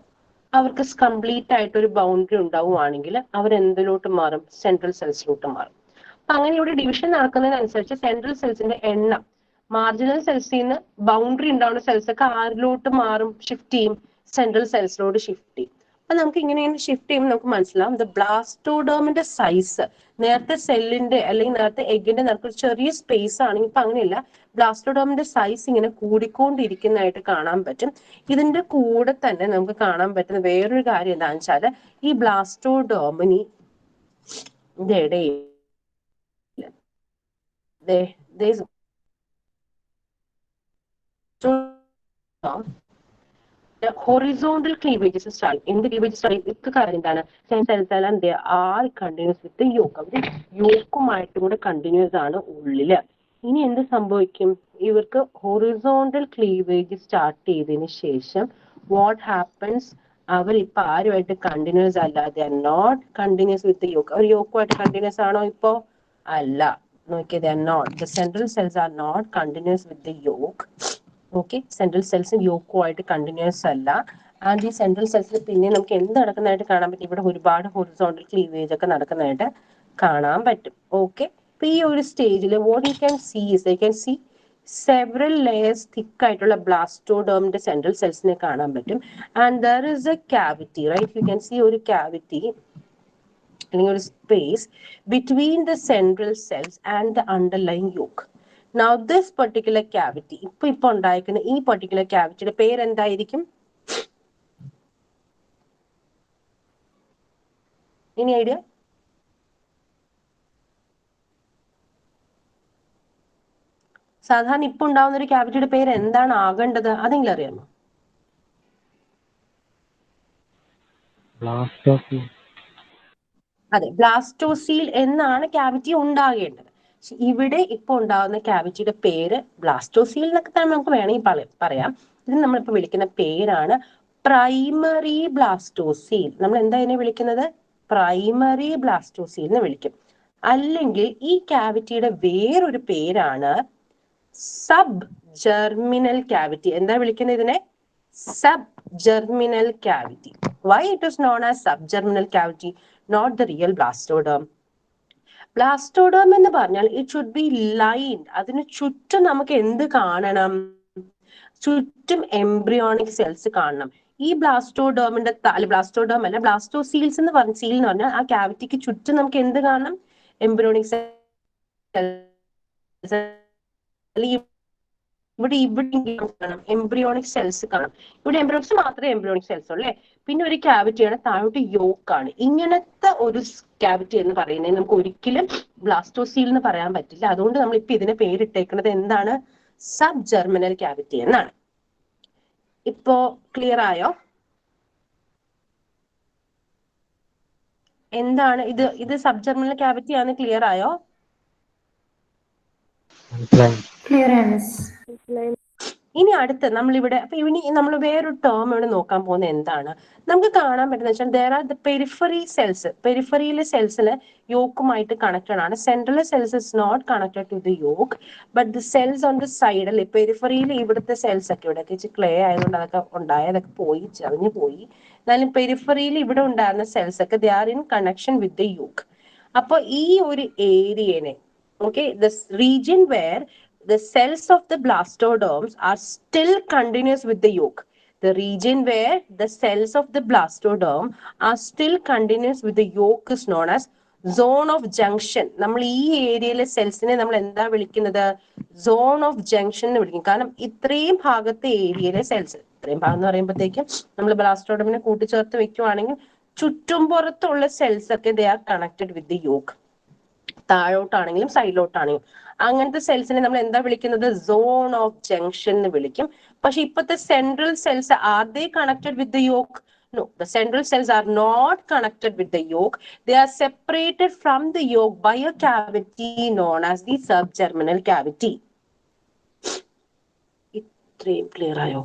Speaker 2: അവർക്ക് കംപ്ലീറ്റ് ആയിട്ട് ഒരു ബൗണ്ടറി ഉണ്ടാവുകയാണെങ്കിൽ അവർ എന്തിലോട്ട് മാറും? സെൻട്രൽ സെൽസിലോട്ട് മാറും. അപ്പൊ അങ്ങനെ ഇവിടെ ഡിവിഷൻ നടക്കുന്നതിനനുസരിച്ച് സെൻട്രൽ സെൽസിന്റെ എണ്ണം മാർജിനൽ സെൽസിൽ നിന്ന് ബൗണ്ടറി ഉണ്ടാവുന്ന സെൽസ് ഒക്കെ ആരിലോട്ട് മാറും? ഷിഫ്റ്റ് ചെയ്യും, സെൻട്രൽ സെൽസിലോട്ട് ഷിഫ്റ്റ് ചെയ്യും. അപ്പൊ നമുക്ക് ഇങ്ങനെ ഷിഫ്റ്റ് ചെയ്യുമ്പോൾ നമുക്ക് മനസ്സിലാവും ദ ബ്ലാസ്റ്റോഡേമിന്റെ സൈസ് നേരത്തെ സെല്ലിന്റെ അല്ലെങ്കിൽ നേരത്തെ എഗിന്റെ നേരത്തെ ഒരു ചെറിയ സ്പേസ് ആണെങ്കിൽ ഇപ്പൊ അങ്ങനെയല്ല, ബ്ലാസ്റ്റോഡേമിന്റെ സൈസ് ഇങ്ങനെ കൂടിക്കൊണ്ടിരിക്കുന്നതായിട്ട് കാണാൻ പറ്റും. ഇതിന്റെ കൂടെ തന്നെ നമുക്ക് കാണാൻ പറ്റുന്ന വേറൊരു കാര്യം എന്താണെന്ന് വെച്ചാൽ ഈ ബ്ലാസ്റ്റോഡേമിന് ഇടയിൽ ഹൊറിസോണ്ടൽ ക്ലീവേജസ് സ്റ്റാർട്ട്. എന്ത് ക്ലീവേജ് സ്റ്റാർട്ട്? ഇതൊക്കെ കാര്യം എന്താണ്? Cells are continuous with yolk. അവര് യോക്കുമായിട്ട് കൂടെ കണ്ടിന്യൂസ് ആണ് ഉള്ളില്. ഇനി എന്ത് സംഭവിക്കും? ഇവർക്ക് ഹൊറിസോണ്ടൽ ക്ലീവേജ് സ്റ്റാർട്ട് ചെയ്തതിന് ശേഷം വാട്ട് ഹാപ്പൻസ്? അവർ ഇപ്പൊ ആരുമായിട്ട് കണ്ടിന്യൂസ് അല്ല, they are not continuous with yolk. അവർ യോക്കുമായിട്ട് കണ്ടിന്യൂസ് ആണോ ഇപ്പോ? അല്ല. നോക്കിയേ, they are not. The central cells are not continuous with the yolk. Okay, central cells യോക്കുമായിട്ട് കണ്ടിന്യൂസ് അല്ല. ആൻഡ് ഈ സെൻട്രൽ സെൽസിൽ പിന്നെ നമുക്ക് എന്ത് നടക്കുന്നതായിട്ട് കാണാൻ പറ്റും? ഇവിടെ ഒരുപാട് ഹൊറിസോണ്ടൽ ക്ലീവേജ് ഒക്കെ നടക്കുന്നതായിട്ട് കാണാൻ പറ്റും. ഓക്കെ, അപ്പൊ ഈ ഒരു സ്റ്റേജിൽ what you can see is you can see several layers thick ആയിട്ടുള്ള ബ്ലാസ്റ്റോഡേമിന്റെ സെൻട്രൽ സെൽസിനെ കാണാൻ പറ്റും. And there is a cavity, right? You can see ഒരു ക്യാവിറ്റി അല്ലെങ്കിൽ ഒരു space between the central cells and the underlying yolk. Now this particular cavity, ഇപ്പൊ ഉണ്ടായിരിക്കുന്ന ഈ പർട്ടിക്കുലർ ക്യാവിറ്റിയുടെ പേര് എന്തായിരിക്കും? ഇനി ഐഡിയ? സാധാരണ ഇപ്പൊ ഉണ്ടാവുന്ന ഒരു ക്യാവിറ്റിയുടെ പേര് എന്താണ് ആകേണ്ടത്? അതെങ്കിലും അറിയാമോ? അതെ, ബ്ലാസ്റ്റോസീൽ എന്നാണ് ക്യാവിറ്റി ഉണ്ടാകേണ്ടത്. ഇവിടെ ഇപ്പൊ ഉണ്ടാകുന്ന ക്യാവിറ്റിയുടെ പേര് ബ്ലാസ്റ്റോസീൽ എന്നൊക്കെ തന്നെ നമുക്ക് വേണമെങ്കിൽ പറയാം. ഇത് നമ്മളിപ്പോ വിളിക്കുന്ന പേരാണ് പ്രൈമറി ബ്ലാസ്റ്റോസീൽ. നമ്മൾ എന്താ ഇതിനെ വിളിക്കുന്നത്? പ്രൈമറി ബ്ലാസ്റ്റോസീൽ എന്ന് വിളിക്കും. അല്ലെങ്കിൽ ഈ ക്യാവിറ്റിയുടെ വേറൊരു പേരാണ് സബ് ജെർമിനൽ ക്യാവിറ്റി. എന്താ വിളിക്കുന്നത് ഇതിനെ? Sub germinal cavity. Why it is known as subgerminal cavity, not the real blastoderm? Blastoderm എന്ന് പറഞ്ഞാൽ it should be lined. അതിന് ചുറ്റും നമുക്ക് എന്ത് കാണണം? ചുറ്റും എംബ്രിയോണിക് സെൽസ് കാണണം. ഈ ബ്ലാസ്റ്റോഡേമിന്റെ ബ്ലാസ്റ്റോഡേം അല്ല, ബ്ലാസ്റ്റോസീൽസ് എന്ന് പറഞ്ഞ സീൽ എന്ന് പറഞ്ഞാൽ ആ ക്യാവിറ്റിക്ക് ചുറ്റും നമുക്ക് എന്ത് കാണണം? Embryonic cells. ഇവിടെ കാണാം, എംബ്രിയോണിക് സെൽസ് കാണാം. ഇവിടെ എംബ്രിയോണിക്സ് മാത്രമേ എംബ്രിയോണിക് സെൽസ് ഉള്ളൂ. പിന്നെ ഒരു ക്യാവിറ്റിയാണ് താഴോട്ട് യോക്കാണ്. ഇങ്ങനത്തെ ഒരു ക്യാവിറ്റി എന്ന് പറയുന്നത് നമുക്ക് ഒരിക്കലും ബ്ലാസ്റ്റോസീൽ എന്ന് പറയാൻ പറ്റില്ല. അതുകൊണ്ട് നമ്മൾ ഇപ്പൊ ഇതിനെ പേരിട്ടേക്കുന്നത് എന്താണ്? സബ് ജെർമിനൽ ക്യാവിറ്റി എന്നാണ്. ഇപ്പോ ക്ലിയർ ആയോ? എന്താണ് ഇത്? ഇത് സബ് ജെർമിനൽ ക്യാവിറ്റി ആണ്. ക്ലിയർ ആയോ? ഇനി അടുത്ത് നമ്മളിവിടെ അപ്പൊ ഇനി നമ്മൾ വേറൊരു ടേം ഇവിടെ നോക്കാൻ പോകുന്നത് എന്താണ്? നമുക്ക് കാണാൻ പറ്റുന്ന വെച്ചാൽ there are the periphery cells. പെരിഫറിയിലെ സെൽസിന് യോക്കുമായിട്ട് കണക്റ്റഡ് ആണ്. Central cells is not connected to the yolk, but the cells on the side അല്ലെ, പെരിഫറിയിൽ ഇവിടുത്തെ സെൽസ് ഒക്കെ ഇവിടെ ക്ലേ ആയതുകൊണ്ട് അതൊക്കെ അതൊക്കെ പോയി ചറിഞ്ഞു പോയി. എന്നാലും പെരിഫറിയിൽ ഇവിടെ ഉണ്ടായിരുന്ന സെൽസ് ഒക്കെ they are in connection with the yolk. അപ്പൊ ഈ ഒരു ഏരിയനെ okay, this region where the cells of the blastoderms are still continuous with the yolk, the region where the cells of the blastoderm are still continuous with the yolk is known as zone of junction. നമ്മൾ ഈ ഏരിയയിലെ സെൽസിനെ നമ്മൾ എന്താ വിളിക്കുന്നത്? Zone of junction എന്ന് വിളിക്കും. കാരണം ഇത്രയും ഭാഗത്തെ ഏരിയയിലെ സെൽസ്, ഇത്രയും ഭാഗം എന്ന് പറയുമ്പോഴത്തേക്കും നമ്മൾ ബ്ലാസ്റ്റോഡമിനെ കൂട്ടിച്ചേർത്ത് വെക്കുവാണെങ്കിൽ ചുറ്റുംപുറത്തുള്ള സെൽസ് ഒക്കെ they are connected with the yolk. താഴോട്ടാണെങ്കിലും സൈഡിലോട്ടാണെങ്കിലും അങ്ങനത്തെ സെൽസിനെ നമ്മൾ എന്താ വിളിക്കുന്നത്? സോൺ ഓഫ് ജംഗ്ഷൻ എന്ന് വിളിക്കും. പക്ഷെ ഇപ്പോഴത്തെ central cells are they connected with the yolk? No, the central cells are not connected with the yolk. They are separated from the yolk by a cavity known as the subgerminal cavity. ഇത്രയും clear ആയോ?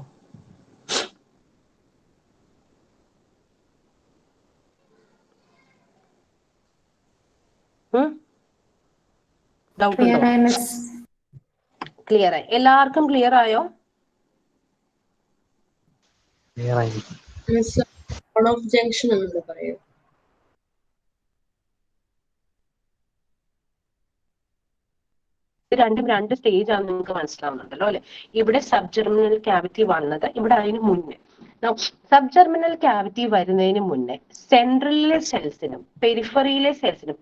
Speaker 2: Doubt ഉണ്ടോ? Clear ആയി? എല്ലാവർക്കും clear ആയോ?
Speaker 3: Zone of junction എന്നൊക്കെ പറയൂ.
Speaker 2: രണ്ടും രണ്ട് സ്റ്റേജ് ആണ് നിങ്ങൾക്ക് മനസ്സിലാവുന്നുണ്ടല്ലോ അല്ലെ? ഇവിടെ സബ്ജെർമിനൽ ക്യാവിറ്റി വന്നത് ഇവിടെ അതിന് മുന്നേ. സബ്ജെർമിനൽ ക്യാവിറ്റി വരുന്നതിന് മുന്നേ സെൻട്രലിലെ സെൽസിനും പെരിഫറിയിലെ സെൽസിനും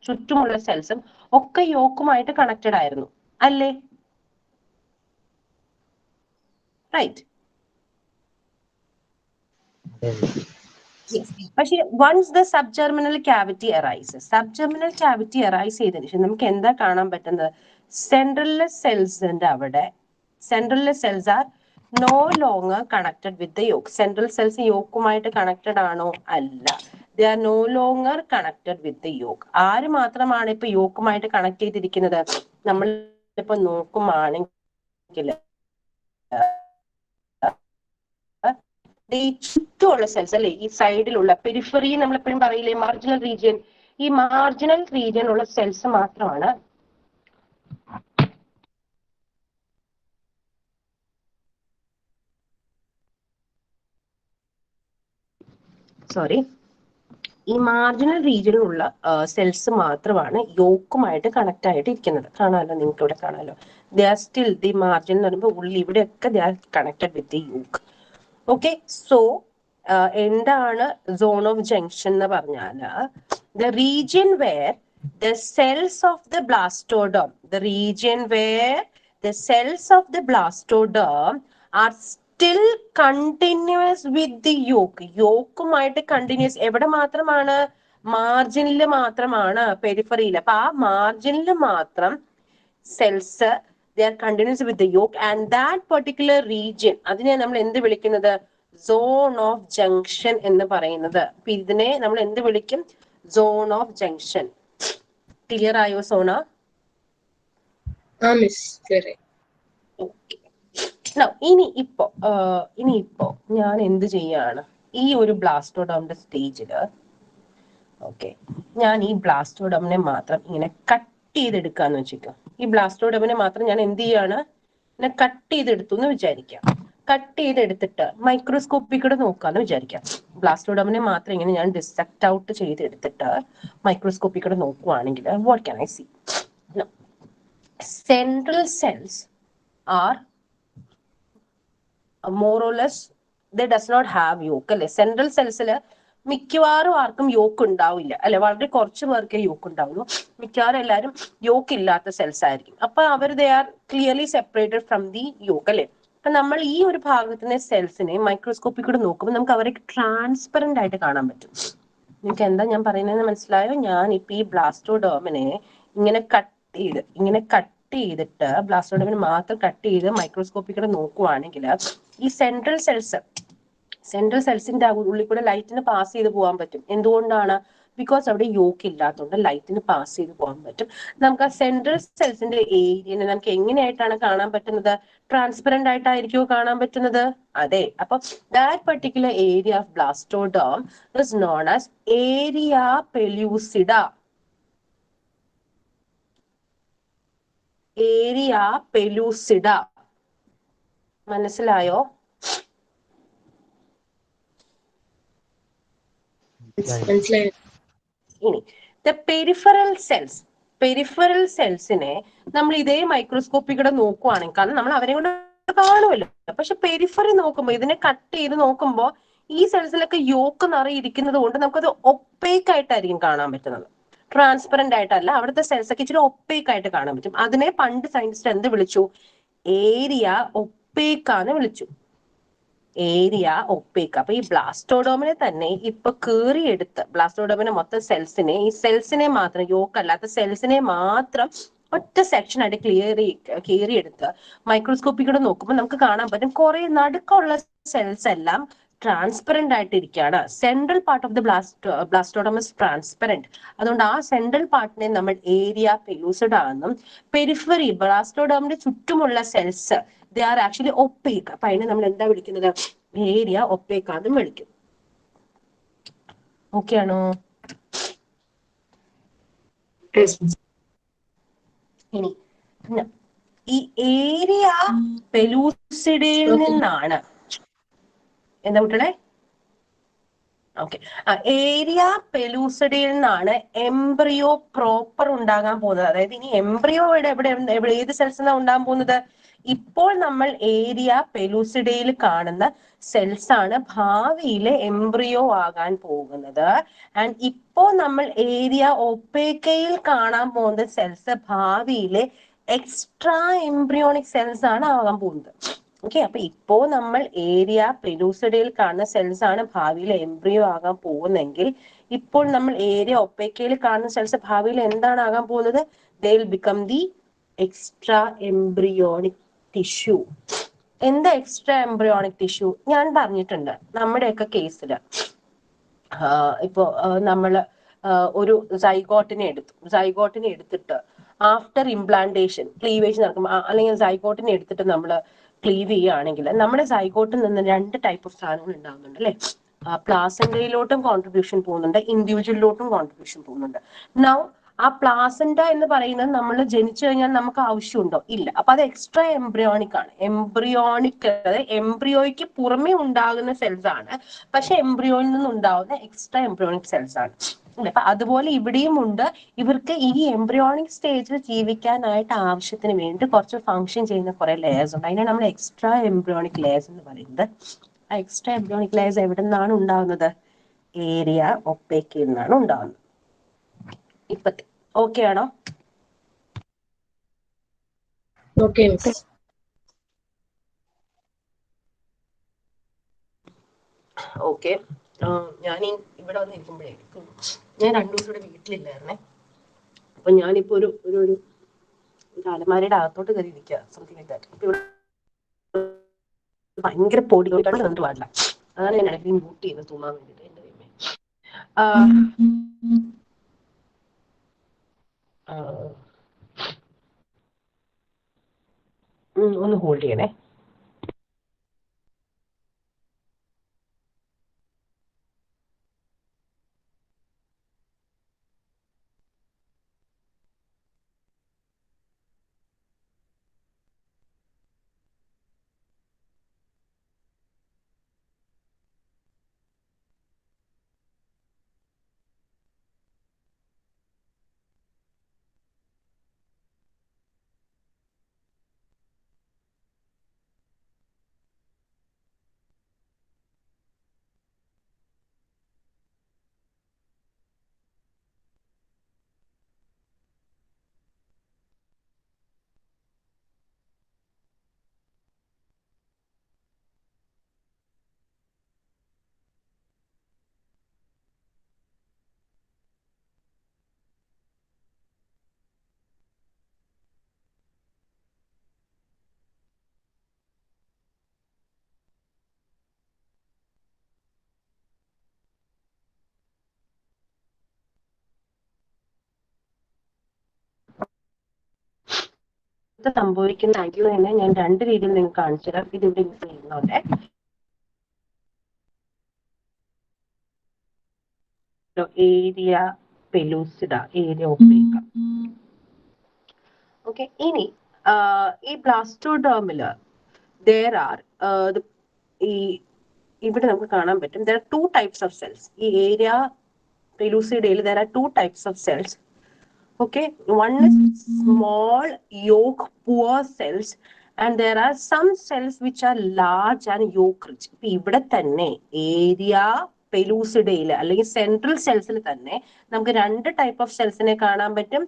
Speaker 2: ചുറ്റുമുള്ള സെൽസും ഒക്കെ യോക്കുമായിട്ട് കണക്റ്റഡ് ആയിരുന്നു അല്ലേ? റൈറ്റ്. പക്ഷെ once the subgerminal cavity arises, subgerminal cavity arise ചെയ്തതിനു ശേഷം നമുക്ക് എന്താ കാണാൻ പറ്റുന്നത്? സെൻട്രലിലെ സെൽസിന്റെ അവിടെ സെൻട്രലിലെ cells are no longer connected with the yolk. Central cells യോക്കുമായിട്ട് കണക്റ്റഡ് ആണോ? അല്ല. They are no longer connected with the yolk. ആര് മാത്രമാണ് ഇപ്പൊ യോക്കുമായിട്ട് കണക്ട് ചെയ്തിരിക്കുന്നത്? നമ്മൾ ഇപ്പൊ നോക്കുവാണെങ്കിൽ ഈ ചുറ്റുമുള്ള സെൽസ് അല്ലെ, ഈ സൈഡിലുള്ള പെരിഫറി നമ്മൾ എപ്പോഴും പറയില്ലേ മാർജിനൽ റീജിയൻ, ഈ മാർജിനൽ റീജിയൻ ഉള്ള സെൽസ് മാത്രമാണ് ഈ മാർജിനൽ റീജിയനിലുള്ള സെൽസ് മാത്രമാണ് യോക്കുമായിട്ട് കണക്ട് ആയിട്ട് ഇരിക്കുന്നത്. കാണാമല്ലോ, നിങ്ങൾക്ക് ഇവിടെ കാണാമല്ലോ. They are still the margin എന്ന് പറയുമ്പോൾ ഉള്ളിൽ ഇവിടെയൊക്കെ they are connected with the yolk. Okay, so എന്താണ് സോൺ ഓഫ് ജംഗ്ഷൻ എന്ന് പറഞ്ഞാല് the region where the cells of the blastoderm, the region where the cells of the blastoderm are still continuous with the yolk. യോക്കുമായിട്ട് continuous എവിടെ മാത്രമാണ്? മാർജിനിൽ മാത്രമാണ്, പെരിഫറിയിൽ. അപ്പൊ ആ മാർജിനിൽ മാത്രം cells they are continuous with the yolk, and that particular region അതിനെ നമ്മൾ എന്ത് വിളിക്കുന്നത്? സോൺ ഓഫ് ജംഗ്ഷൻ എന്ന് പറയുന്നത്. അപ്പൊ ഇതിനെ നമ്മൾ എന്ത് വിളിക്കും? Zone of junction. ക്ലിയർ ആയോ സോണ? ഇനിയിപ്പോ ഞാൻ എന്ത് ചെയ്യാണ്? ഈ ഒരു ബ്ലാസ്റ്റോഡോമിന്റെ സ്റ്റേജില് ഞാൻ ഈ ബ്ലാസ്റ്റോഡോമിനെ മാത്രം ഇങ്ങനെ കട്ട് ചെയ്തെടുക്കാന്ന് വെച്ചേക്കാം. ഈ ബ്ലാസ്റ്റോഡമിനെ മാത്രം ഞാൻ എന്ത് ചെയ്യാണ്? കട്ട് ചെയ്തെടുത്തു എന്ന് വിചാരിക്കാം. കട്ട് ചെയ്തെടുത്തിട്ട് മൈക്രോസ്കോപ്പിൽ കൂടെ നോക്കാന്ന് വിചാരിക്കാം. ബ്ലാസ്റ്റോഡമിനെ മാത്രം ഇങ്ങനെ ഞാൻ ഡിസെക്ട് ഔട്ട് ചെയ്തെടുത്തിട്ട് മൈക്രോസ്കോപ്പിൽ കൂടെ നോക്കുവാണെങ്കിൽ what can I see? Central cells are more or less they does not have yolk അല്ലെ? സെൻട്രൽ സെൽസില് മിക്കവാറും ആർക്കും യോക്ക് ഉണ്ടാവില്ല അല്ലെ? വളരെ കുറച്ച് പേർക്കേ യോക്ക് ഉണ്ടാവുള്ളൂ. മിക്കവാറും എല്ലാവരും യോക്ക് ഇല്ലാത്ത സെൽസ് ആയിരിക്കും. അപ്പൊ അവർ they are clearly separated from the yolk അല്ലെ? അപ്പൊ നമ്മൾ ഈ ഒരു ഭാഗത്തിന്റെ സെൽസിനെ മൈക്രോസ്കോപ്പിൽ കൂടെ നോക്കുമ്പോൾ നമുക്ക് അവരെ ട്രാൻസ്പെറന്റ് ആയിട്ട് കാണാൻ പറ്റും. നിങ്ങൾക്ക് എന്താ ഞാൻ പറയുന്നതെന്ന് മനസ്സിലായോ? ഞാൻ ഇപ്പൊ ഈ ബ്ലാസ്റ്റോഡേമിനെ ഇങ്ങനെ കട്ട് ചെയ്തിട്ട് ബ്ലാസ്റ്റോഡേമിനെ മാത്രം കട്ട് ചെയ്ത് മൈക്രോസ്കോപ്പിൽ കൂടെ നോക്കുവാണെങ്കിൽ ഈ സെൻട്രൽ സെൽസിന്റെ ഉള്ളിൽ കൂടെ ലൈറ്റിന് പാസ് ചെയ്ത് പോകാൻ പറ്റും. എന്തുകൊണ്ടാണ്?
Speaker 4: ബിക്കോസ് അവിടെ യോക്ക് ഇല്ലാത്തതുകൊണ്ട് ലൈറ്റിന് പാസ് ചെയ്ത് പോകാൻ പറ്റും. നമുക്ക് ആ സെൻട്രൽ സെൽസിന്റെ ഏരിയനെ നമുക്ക് എങ്ങനെയായിട്ടാണ് കാണാൻ പറ്റുന്നത്? ട്രാൻസ്പെറന്റ് ആയിട്ടായിരിക്കുമോ കാണാൻ പറ്റുന്നത്? അതെ. അപ്പൊ that particular area of blastoderm is known as area pellucida. Area pellucida. മനസ്സിലായോ?
Speaker 3: മനസ്സിലായി.
Speaker 4: ഇനി പെരിഫറൽ സെൽസിനെ നമ്മൾ ഇതേ മൈക്രോസ്കോപ്പിൽ കൂടെ നോക്കുവാണെങ്കിൽ, കാരണം നമ്മൾ അവരെ കൊണ്ട് കാണുമല്ലോ, പക്ഷെ പെരിഫറി നോക്കുമ്പോൾ ഇതിനെ കട്ട് ചെയ്ത് നോക്കുമ്പോൾ ഈ സെൽസിലൊക്കെ യോക്ക് നിറയിരിക്കുന്നത് കൊണ്ട് നമുക്കത് ഒപ്പേക്ക് ആയിട്ടായിരിക്കും കാണാൻ പറ്റുന്നത്. ട്രാൻസ്പെറന്റ് ആയിട്ടല്ല, അവിടുത്തെ സെൽസ് ഒക്കെ ഇച്ചിരി ഒപ്പേക്ക് ആയിട്ട് കാണാൻ പറ്റും. അതിനെ പണ്ട് സയന്റിസ്റ്റ് എന്ത് വിളിച്ചു? ഏരിയ ഒപ്പേക്കാന്ന് വിളിച്ചു. Area opaque. അപ്പൊ ഈ ബ്ലാസ്റ്റോഡോമിനെ തന്നെ ഇപ്പൊ കീറിയെടുത്ത്, ബ്ലാസ്റ്റോഡോമിനെ മൊത്തം സെൽസിനെ, ഈ സെൽസിനെ മാത്രം, യോക്ക് അല്ലാത്ത സെൽസിനെ മാത്രം ഒറ്റ സെക്ഷൻ ആയിട്ട് കീറിയെടുത്ത് മൈക്രോസ്കോപ്പിൽ കൂടെ നോക്കുമ്പോൾ നമുക്ക് കാണാൻ പറ്റും കുറെ നടുക്കുള്ള സെൽസ് എല്ലാം ട്രാൻസ്പെറന്റ് ആയിട്ടിരിക്കുകയാണ്. Central part of the blastoderm is transparent. അതുകൊണ്ട് ആ സെൻട്രൽ പാർട്ടിനെ നമ്മൾ ഏരിയ പെലൂസിഡ എന്നും, പെരിഫറി ബ്ലാസ്റ്റോഡോമിന്റെ ചുറ്റുമുള്ള cells they are actually opaque. അപ്പൊ അതിനെ നമ്മൾ എന്താ വിളിക്കുന്നത്? ഏരിയ ഒപ്പേക്കാന്നും വിളിക്കും. ഓക്കെ ആണോ? ഇനി ഈ ഏരിയ പെലൂസിഡയിൽ നിന്നാണ് എന്താ കുട്ടികളെ? ഓക്കെ, ഏരിയ പെലൂസിഡയിൽ നിന്നാണ് എംബ്രിയോ പ്രോപ്പർ ഉണ്ടാകാൻ പോകുന്നത്. അതായത് ഇനി എംബ്രിയോ എവിടെ ഏത് സെൽസിനാണ് ഉണ്ടാകാൻ പോകുന്നത്? ഇപ്പോൾ നമ്മൾ ഏരിയ പെലൂസിഡയിൽ കാണുന്ന സെൽസ് ആണ് ഭാവിയിലെ എംബ്രിയോ ആകാൻ പോകുന്നത്. ആൻഡ് ഇപ്പോ നമ്മൾ ഏരിയ ഒപ്പേക്കയിൽ കാണാൻ പോകുന്ന സെൽസ് ഭാവിയിലെ എക്സ്ട്രാ എംബ്രിയോണിക് സെൽസ് ആണ് ആകാൻ പോകുന്നത്. ഓക്കെ, അപ്പൊ ഇപ്പോ നമ്മൾ ഏരിയ പെലൂസിഡയിൽ കാണുന്ന സെൽസ് ആണ് ഭാവിയിൽ എംബ്രിയോ ആകാൻ പോകുന്നെങ്കിൽ, ഇപ്പോൾ നമ്മൾ ഏരിയ ഒപ്പേക്കയിൽ കാണുന്ന സെൽസ് ഭാവിയിൽ എന്താണ് ആകാൻ പോകുന്നത്? They will become the extra embryonic tissue. എന്താ എക്സ്ട്രാ എംബ്രിയോണിക് ടിഷ്യൂ? ഞാൻ പറഞ്ഞിട്ടുണ്ട്, നമ്മുടെയൊക്കെ കേസിൽ ഇപ്പോ നമ്മള് ഒരു സൈഗോട്ടിനെ എടുത്തിട്ട് ആഫ്റ്റർ ഇംപ്ലാന്റേഷൻ ക്ലീവേജ് നടക്കുമ്പോൾ, അല്ലെങ്കിൽ സൈഗോട്ടിനെ എടുത്തിട്ട് നമ്മൾ ക്ലീവ് ചെയ്യുകയാണെങ്കിൽ നമ്മുടെ സൈഗോട്ടിൽ നിന്ന് 2 ടൈപ്പ് ഓഫ് സാധനങ്ങൾ ഉണ്ടാകുന്നുണ്ട് അല്ലെ? പ്ലാസന്റയിലോട്ടും കോൺട്രിബ്യൂഷൻ പോകുന്നുണ്ട്, ഇൻഡിവിജ്വലിലോട്ടും കോൺട്രിബ്യൂഷൻ പോകുന്നുണ്ട്. നൗ ആ പ്ലാസന്റ എന്ന് പറയുന്നത് നമ്മൾ ജനിച്ചു കഴിഞ്ഞാൽ നമുക്ക് ആവശ്യമുണ്ടോ? ഇല്ല. അപ്പൊ അത് എക്സ്ട്രാ എംബ്രിയോണിക് ആണ്. എംബ്രിയോയ്ക്ക് പുറമെ ഉണ്ടാകുന്ന സെൽസ് ആണ്, പക്ഷെ എംബ്രിയോയിൽ നിന്ന് ഉണ്ടാവുന്ന എക്സ്ട്രാ എംബ്രിയോണിക് സെൽസ് ആണ്. അപ്പൊ അതുപോലെ ഇവിടെയും ഉണ്ട്. ഇവർക്ക് ഈ എംബ്രിയോണിക് സ്റ്റേജിൽ ജീവിക്കാനായിട്ട് ആവശ്യത്തിന് വേണ്ടി കുറച്ച് ഫങ്ഷൻ ചെയ്യുന്ന കുറെ ലെയേഴ്സ് ഉണ്ട്. അതിനെ നമ്മൾ എക്സ്ട്രാ എംബ്രിയോണിക് ലെയേഴ്സ് എന്ന് പറയുന്നത്. ആ എക്സ്ട്രാ എംബ്രിയോണിക് ലെയേഴ്സ് എവിടെ നിന്നാണ് ഉണ്ടാകുന്നത്? ഏരിയ ഒപ്പേക്കിൽ നിന്നാണ് ഉണ്ടാകുന്നത്. ഇപ്പത്തെ ഓക്കെ ആണോ?
Speaker 3: Okay miss.
Speaker 4: ഓക്കെ, ഞാൻ ഇവിടെ വന്നിരിക്കുമ്പോഴേ ഞാൻ 2 ദിവസം ഇവിടെ വീട്ടിലില്ലായിരുന്നേ. അപ്പൊ ഞാനിപ്പോ ഒരു ഒരു ഒരു അലമാരയുടെ അകത്തോട്ട് കയറി ഇരിക്കുക, സംതിങ് ലൈക്ക് ദാറ്റ്. അപ്പൊ ഇവിടെ ഭയങ്കര പൊടി കണ്ടിട്ട് പാടില്ല. അതാണ് ഞാൻ ഇടയ്ക്ക് മ്യൂട്ട് ചെയ്ത് തൂങ്ങാൻ വേണ്ടിട്ട്. എന്റെ ദൈവമേ, ഒന്ന് ഹോൾഡ് ചെയ്യണേ. സംഭവിക്കുന്ന ആംഗിൾ തന്നെ ഞാൻ രണ്ട് രീതിയിൽ നിങ്ങൾക്ക് കാണിച്ചു തരാം. ഇത് ഇവിടെ ചെയ്യുന്നുണ്ട്. Area pellucida, area opaca. Okay, ഇനി ഈ ബ്ലാസ്റ്റോഡെർമില് there are ഈ ഇവിടെ നമുക്ക് കാണാൻ പറ്റും there are two types of cells. ഈ area പെലൂസിഡയിൽ there are two types of cells. Okay, one is small yolk poor cells and there are some cells which are large and yolk rich. ഇപ്പൊ ഇവിടെ തന്നെ area പെലൂസിഡയിൽ അല്ലെങ്കിൽ central സെൽസിൽ തന്നെ നമുക്ക് രണ്ട് type of സെൽസിനെ കാണാൻ പറ്റും.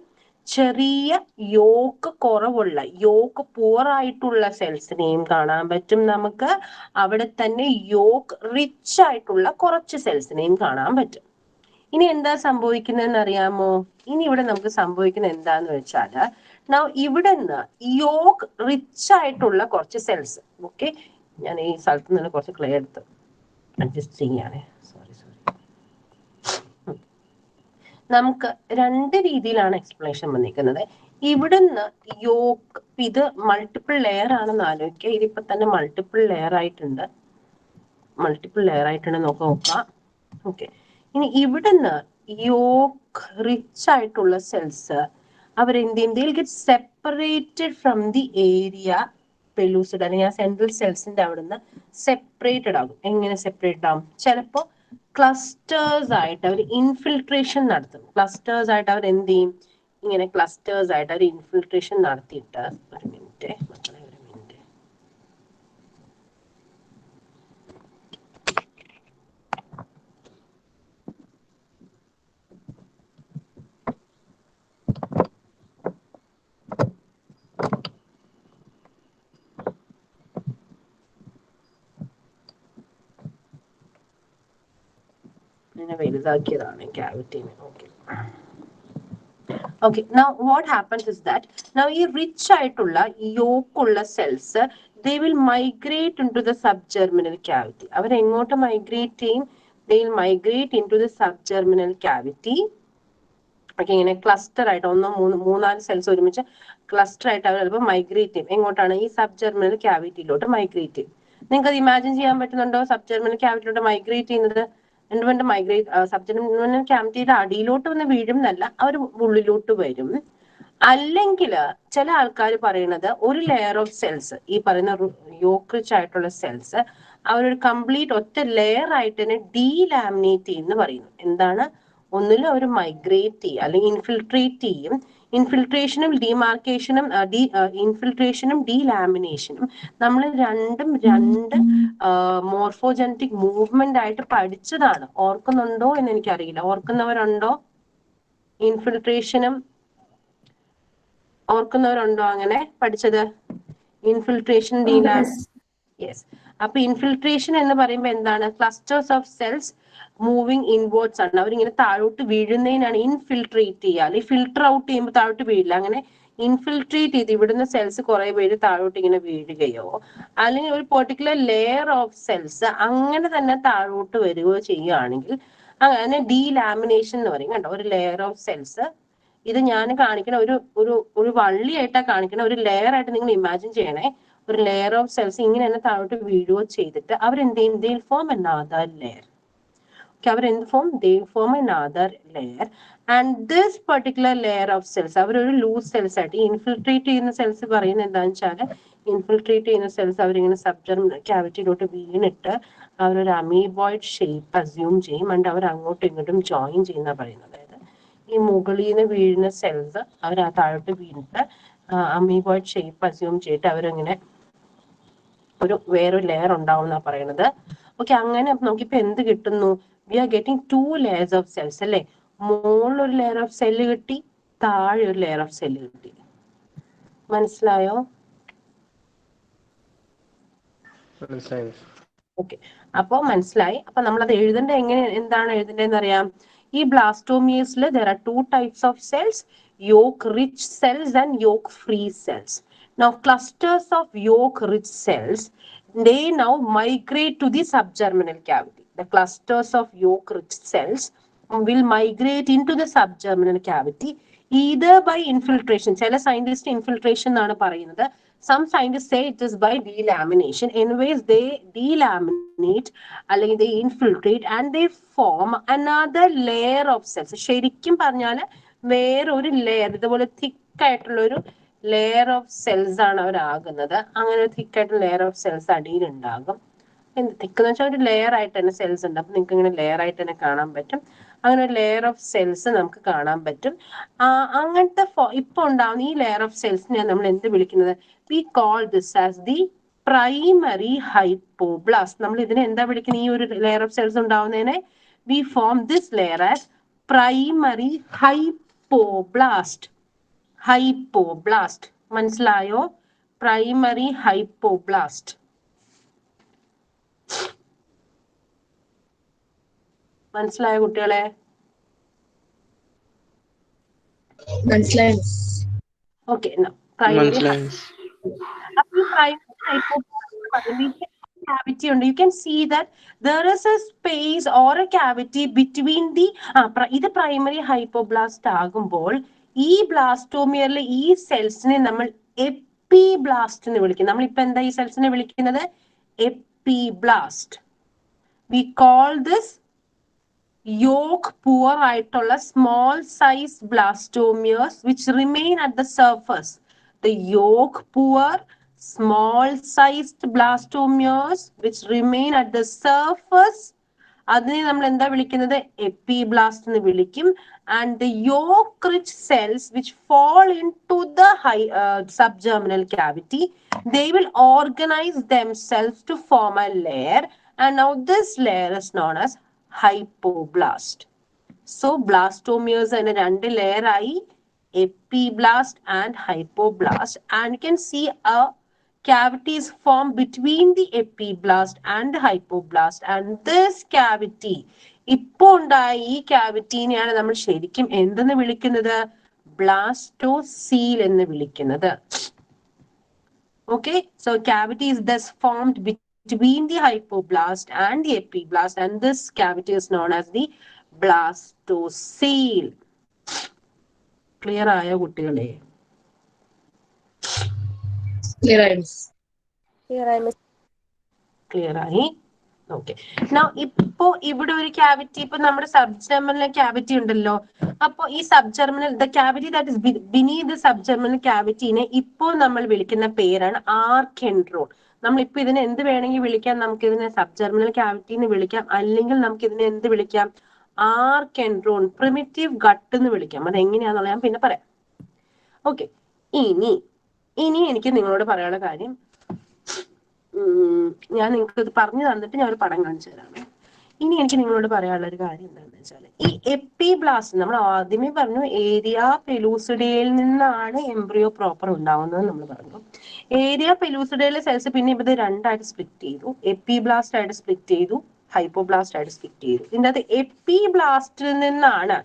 Speaker 4: ചെറിയ യോക്ക് കുറവുള്ള, യോക്ക് പുവർ ആയിട്ടുള്ള സെൽസിനെയും കാണാൻ പറ്റും നമുക്ക്. അവിടെ തന്നെ യോക്ക് റിച്ച് ആയിട്ടുള്ള കുറച്ച് സെൽസിനെയും കാണാൻ പറ്റും. ഇനി എന്താ സംഭവിക്കുന്നതെന്ന് അറിയാമോ? ഇനി ഇവിടെ നമുക്ക് സംഭവിക്കുന്നത് എന്താന്ന് വെച്ചാല് ഇവിടെ നിന്ന് യോക്ക് റിച്ച് ആയിട്ടുള്ള കുറച്ച് സെൽസ്, ഓക്കെ, ഞാൻ ഈ സ്ഥലത്ത് നിന്ന് കുറച്ച് ക്ലേ എടുത്ത് അഡ്ജസ്റ്റ് ചെയ്യാണ്. സോറി. നമുക്ക് രണ്ട് രീതിയിലാണ് എക്സ്പ്ലനേഷൻ വന്നിരിക്കുന്നത്. ഇവിടുന്ന് യോക്ക്, ഇത് മൾട്ടിപ്പിൾ ലെയർ ആണെന്ന് ആലോചിക്കുക. ഇതിപ്പോ തന്നെ മൾട്ടിപ്പിൾ ലെയർ ആയിട്ടുണ്ട് നോക്കാം. ഓക്കെ, ഇനി ഇവിടുന്ന് യോക്ക് റിച്ച് ആയിട്ടുള്ള സെൽസ് അവരെന്ത് ചെയ്യും? They'll get separated from the area pellucida, അല്ലെങ്കിൽ ആ സെൻട്രൽ സെൽസിന്റെ അവിടുന്ന് സെപ്പറേറ്റഡ് ആകും. എങ്ങനെ സെപ്പറേറ്റ് ആകും? ചിലപ്പോ ക്ലസ്റ്റേഴ്സ് ആയിട്ട് അവർ ഇൻഫിൽട്രേഷൻ നടത്തും. ക്ലസ്റ്റേഴ്സ് ആയിട്ട് അവർ എന്ത് ചെയ്യും? ഇങ്ങനെ ക്ലസ്റ്റേഴ്സ് ആയിട്ട് അവർ ഇൻഫിൽട്രേഷൻ നടത്തിയിട്ട്, ഒരു മിനിറ്റ് മക്കളെ, ഒരു മിനിറ്റ്, ഇങ്ങനെ വലുതാക്കിയതാണ് ക്യാവിറ്റിനെ. Okay, now what happens is that now ഈ rich ആയിട്ടുള്ള യോക്കുള്ള cells they will migrate into the subgerminal cavity. അവർ എങ്ങോട്ട് മൈഗ്രേറ്റ് ചെയ്യും? They will migrate into the subgerminal cavity. Okay, ഇങ്ങനെ ക്ലസ്റ്റർ ആയിട്ട് മൂന്നാല് സെൽസ് ഒരുമിച്ച് ക്ലസ്റ്റർ ആയിട്ട് അവർ ചിലപ്പോൾ മൈഗ്രേറ്റ് ചെയ്യും. എങ്ങോട്ടാണ്? ഈ സബ്ജെർമിനൽ ക്യാവിറ്റിയിലോട്ട് മൈഗ്രേറ്റ് ചെയ്യും. നിങ്ങൾക്ക് അത് ഇമാജിൻ ചെയ്യാൻ പറ്റുന്നുണ്ടോ? സബ്ജെർമിനൽ ക്യാവിറ്റിയിലോട്ട് മൈഗ്രേറ്റ് ചെയ്യുന്നത് എന്തുകൊണ്ട്? സബ്ജെർമിനൽ ക്യാവിറ്റിയുടെ അടിയിലോട്ട് വന്ന് വീഴും എന്നല്ല, അവർ ഉള്ളിലോട്ട് വരും. അല്ലെങ്കിൽ ചില ആൾക്കാർ പറയുന്നത് ഒരു ലെയർ ഓഫ് സെൽസ്, ഈ പറയുന്ന യോക്ക് റിച്ച് ആയിട്ടുള്ള സെൽസ് അവരൊരു കംപ്ലീറ്റ് ഒറ്റ ലെയർ ആയിട്ട് തന്നെ ഡീലാമിനേറ്റ് ചെയ്യുമെന്ന് പറയുന്നു. എന്താണ്? ഒന്നിലും അവർ മൈഗ്രേറ്റ് ചെയ്യും അല്ലെങ്കിൽ ഇൻഫിൽട്രേറ്റ് ചെയ്യും. ഇൻഫിൽട്രേഷനും ഡിമാർക്കേഷനും ഇൻഫിൽട്രേഷനും ഡീലാമിനേഷനും നമ്മൾ രണ്ട് മോർഫോജനറ്റിക് മൂവ്മെന്റ് ആയിട്ട് പഠിച്ചതാണ്. ഓർക്കുന്നുണ്ടോ എന്ന് എനിക്കറിയില്ല. ഓർക്കുന്നവരുണ്ടോ? ഇൻഫിൽട്രേഷനും ഓർക്കുന്നവരുണ്ടോ അങ്ങനെ പഠിച്ചത്? ഇൻഫിൽട്രേഷൻ, ഡീലാമിനേഷൻ. യെസ്. അപ്പൊ ഇൻഫിൽട്രേഷൻ എന്ന് പറയുമ്പോൾ എന്താണ്? Clusters of cells moving inwards ആണ്. അവരിങ്ങനെ താഴോട്ട് വീഴുന്നതിനാണ് ഇൻഫിൽട്രേറ്റ് ചെയ്യുക. അല്ലെങ്കിൽ ഫിൽട്ടർ ഔട്ട് ചെയ്യുമ്പോൾ താഴോട്ട് വീഴില്ല. അങ്ങനെ ഇൻഫിൽട്രേറ്റ് ചെയ്ത് ഇവിടുന്ന് സെൽസ് കുറെ പേര് താഴോട്ട് ഇങ്ങനെ വീഴുകയോ അല്ലെങ്കിൽ ഒരു പെർട്ടിക്കുലർ ലെയർ ഓഫ് സെൽസ് അങ്ങനെ തന്നെ താഴോട്ട് വരികയോ ചെയ്യുകയാണെങ്കിൽ അങ്ങനെ ഡീലാമിനേഷൻ എന്ന് പറയും. കണ്ടോ, ഒരു ലെയർ ഓഫ് സെൽസ്, ഇത് ഞാൻ കാണിക്കണ ഒരു വള്ളിയായിട്ടാണ് കാണിക്കണ. ഒരു ലെയർ ആയിട്ട് നിങ്ങൾ ഇമാജിൻ ചെയ്യണേ. ഒരു ലെയർ ഓഫ് സെൽസ് ഇങ്ങനെ തന്നെ താഴോട്ട് വീഴുകയോ ചെയ്തിട്ട് അവരെന്ത് ചെയ്യും? They'll form another layer. They form another layer, and this particular layer of cells അവരൊരു ലൂസ് സെൽസ് ആയിട്ട് ഇൻഫിൽട്രേറ്റ് ചെയ്യുന്ന സെൽസ് പറയുന്നത് എന്താണെന്ന് വെച്ചാൽ, ഇൻഫിൽട്രേറ്റ് ചെയ്യുന്ന സെൽസ് അവരിങ്ങനെ സബ്ജെർമിനൽ ക്യാവിറ്റിയിലോട്ട് വീണിട്ട് അവരൊരു അമീബോയിഡ് ഷേപ്പ് അസ്യൂം ചെയ്യും. and അവർ അങ്ങോട്ടും ഇങ്ങോട്ടും ജോയിൻ ചെയ്യുന്ന പറയുന്നത്. അതായത് ഈ മുകളിൽ നിന്ന് വീഴുന്ന സെൽസ് അവർ ആ താഴോട്ട് വീണിട്ട് അമീബോയിഡ് ഷേപ്പ് അസ്യൂം ചെയ്തിട്ട് അവരിങ്ങനെ വേറൊരു ലെയർ ഉണ്ടാവും എന്നാ പറയുന്നത്. ഓക്കെ, അങ്ങനെ നോക്കിയപ്പോ എന്ത് കിട്ടുന്നു? We are getting 2 layers of cells അല്ലെ? മുകളിൽ ഒരു ലെയർ ഓഫ് സെല്ല് കിട്ടി, താഴെ ഒരു ലെയർ ഓഫ് സെല്ല് കിട്ടി. മനസ്സിലായോ? ഓക്കെ, അപ്പൊ മനസ്സിലായി. അപ്പൊ നമ്മളത് എഴുതേണ്ട എന്താണ് എഴുതേണ്ടതെന്ന് അറിയാം. ഈ ബ്ലാസ്റ്റോമിയസിൽ there are 2 types of cells, yolk rich cells and yolk free cells. Now clusters of yolk rich cells, they now migrate to the subgerminal cavity. The clusters of yolk rich cells will migrate into the subgerminal cavity. either by infiltration. ചില scientist infiltration എന്നാണ് പറയുന്നത്. Some scientists say it is by delamination. Anyways, they delaminate അല്ലെങ്കിൽ they infiltrate and they form another layer of cells. ശരിക്കും പറഞ്ഞാൽ വേറൊരു layer, ഇതുപോലെ തിക്കായിട്ടുള്ള ഒരു ലെയർ ഓഫ് സെൽസ് ആണ് അവരാകുന്നത്. അങ്ങനെ ഒരു തിക്കായിട്ടുള്ള ലെയർ ഓഫ് സെൽസ് അടിയിൽ ഉണ്ടാകും. എന്ത് തിക്ക് എന്ന് വെച്ചാൽ ഒരു ലെയർ ആയിട്ട് തന്നെ സെൽസ് ഉണ്ട്. അപ്പൊ നിങ്ങൾക്ക് ഇങ്ങനെ ലെയർ ആയിട്ട് തന്നെ കാണാൻ പറ്റും. അങ്ങനെ ഒരു ലെയർ ഓഫ് സെൽസ് നമുക്ക് കാണാൻ പറ്റും. അങ്ങനത്തെ ഇപ്പൊ ഉണ്ടാവുന്ന ഈ ലെയർ ഓഫ് സെൽസിനെ നമ്മൾ എന്ത് വിളിക്കുന്നത്? We call this as the primary hypoblast. നമ്മൾ ഇതിനെ എന്താ വിളിക്കുന്നത്? ഈ ഒരു ലെയർ ഓഫ് സെൽസ് ഉണ്ടാവുന്നതിനെ we form this layer as primary hypoblast. Hypoblast മനസ്സിലായോ? Primary hypoblast. മനസ്സിലായോ കുട്ടികളെ?
Speaker 3: മനസ്സിലായി.
Speaker 4: ഓക്കെ, പ്രൈമറി cavity ഉണ്ട്. You can see that there is a space or a cavity between the ഇത് പ്രൈമറി ഹൈപ്പോബ്ലാസ്റ്റ് ആകുമ്പോൾ ഈ ബ്ലാസ്റ്റോമിയറിലെ ഈ സെൽസിനെ നമ്മൾ എപ്പിബ്ലാസ്റ്റ് എന്ന് വിളിക്കും. നമ്മൾ ഇപ്പൊ എന്താ ഈ സെൽസിനെ വിളിക്കുന്നത്? Epiblast. We call this yolk poor ആയിട്ടുള്ള small size blastomeres which remain at the surface. The yolk poor small sized blastomeres which remain at the surface, അതിനെ നമ്മൾ എന്താ വിളിക്കുന്നത്? എപ്പിബ്ലാസ്റ്റ് എന്ന് വിളിക്കും. And the yolk rich cells which fall into the subgerminal cavity, they will organize themselves to form a layer, and now this layer is known as hypoblast. So blastomeres are രണ്ട് layer ആയി, epiblast and hypoblast, and you can see a cavity is formed between the epiblast and the hypoblast, and this cavity, ഇപ്പോ ഉണ്ടായ ഈ ക്യാവിറ്റീനെയാണ് നമ്മൾ ശരിക്കും എന്തെന്ന് വിളിക്കുന്നത്? ബ്ലാസ്റ്റോസീൽ എന്ന് വിളിക്കുന്നത്. Okay, so cavity is thus formed between the hypoblast and the epiblast, and this cavity is known as the blastocele. Clear ആയോ കുട്ടികളെ? ക്ലിയർ ആയി. ഓക്കെ, ഇപ്പോ ഇവിടെ ഒരു ക്യാവിറ്റി, ഇപ്പൊ നമ്മുടെ സബ്ജെർമിനൽ ക്യാവിറ്റി ഉണ്ടല്ലോ. അപ്പൊ ഈ subgerminal, the cavity that is beneath the subgerminal ക്യാവിറ്റിനെ ഇപ്പോൾ നമ്മൾ വിളിക്കുന്ന പേരാണ് ആർക്കെൻഡ്രോൺ. നമ്മളിപ്പോ ഇതിനെ എന്ത് വേണമെങ്കിൽ വിളിക്കാം? നമുക്ക് ഇതിനെ സബ്ജെർമിനൽ ക്യാവിറ്റി എന്ന് വിളിക്കാം, അല്ലെങ്കിൽ നമുക്ക് ഇതിനെ എന്ത് വിളിക്കാം? ആർക്കെൻഡ്രോൺ, പ്രിമിറ്റീവ് ഗട്ട് എന്ന് വിളിക്കാം. അത് എങ്ങനെയാണെന്നുള്ള ഞാൻ പിന്നെ പറയാം. ഓക്കെ, ഇനി എനിക്ക് നിങ്ങളോട് പറയാനുള്ള കാര്യം, ഞാൻ നിങ്ങൾക്ക് ഇത് പറഞ്ഞു തന്നിട്ട് ഞാൻ ഒരു പടം കാണിച്ചു തരാം. ഇനി എനിക്ക് നിങ്ങളോട് പറയാനുള്ള ഒരു കാര്യം എന്താണെന്ന് വെച്ചാൽ, ഈ എപ്പിബ്ലാസ്റ്റ് നമ്മൾ ആദ്യമേ പറഞ്ഞു ഏരിയ പെലൂസിഡയിൽ നിന്നാണ് എംബ്രിയോ പ്രോപ്പർ ഉണ്ടാവുന്നത് നമ്മൾ പറഞ്ഞു. ഏരിയ പെലൂസിഡയിലെ സെൽസ് പിന്നെ ഇത് രണ്ടായിട്ട് സ്പ്ലിറ്റ് ചെയ്തു. എപ്പിബ്ലാസ്റ്റ് ആയിട്ട് സ്പ്ലിറ്റ് ചെയ്തു, ഹൈപ്പോബ്ലാസ്റ്റ് ആയിട്ട് സ്പ്ലിറ്റ് ചെയ്തു. ഇതിൻ്റെ അകത്ത് എപ്പിബ്ലാസ്റ്റിൽ നിന്നാണ്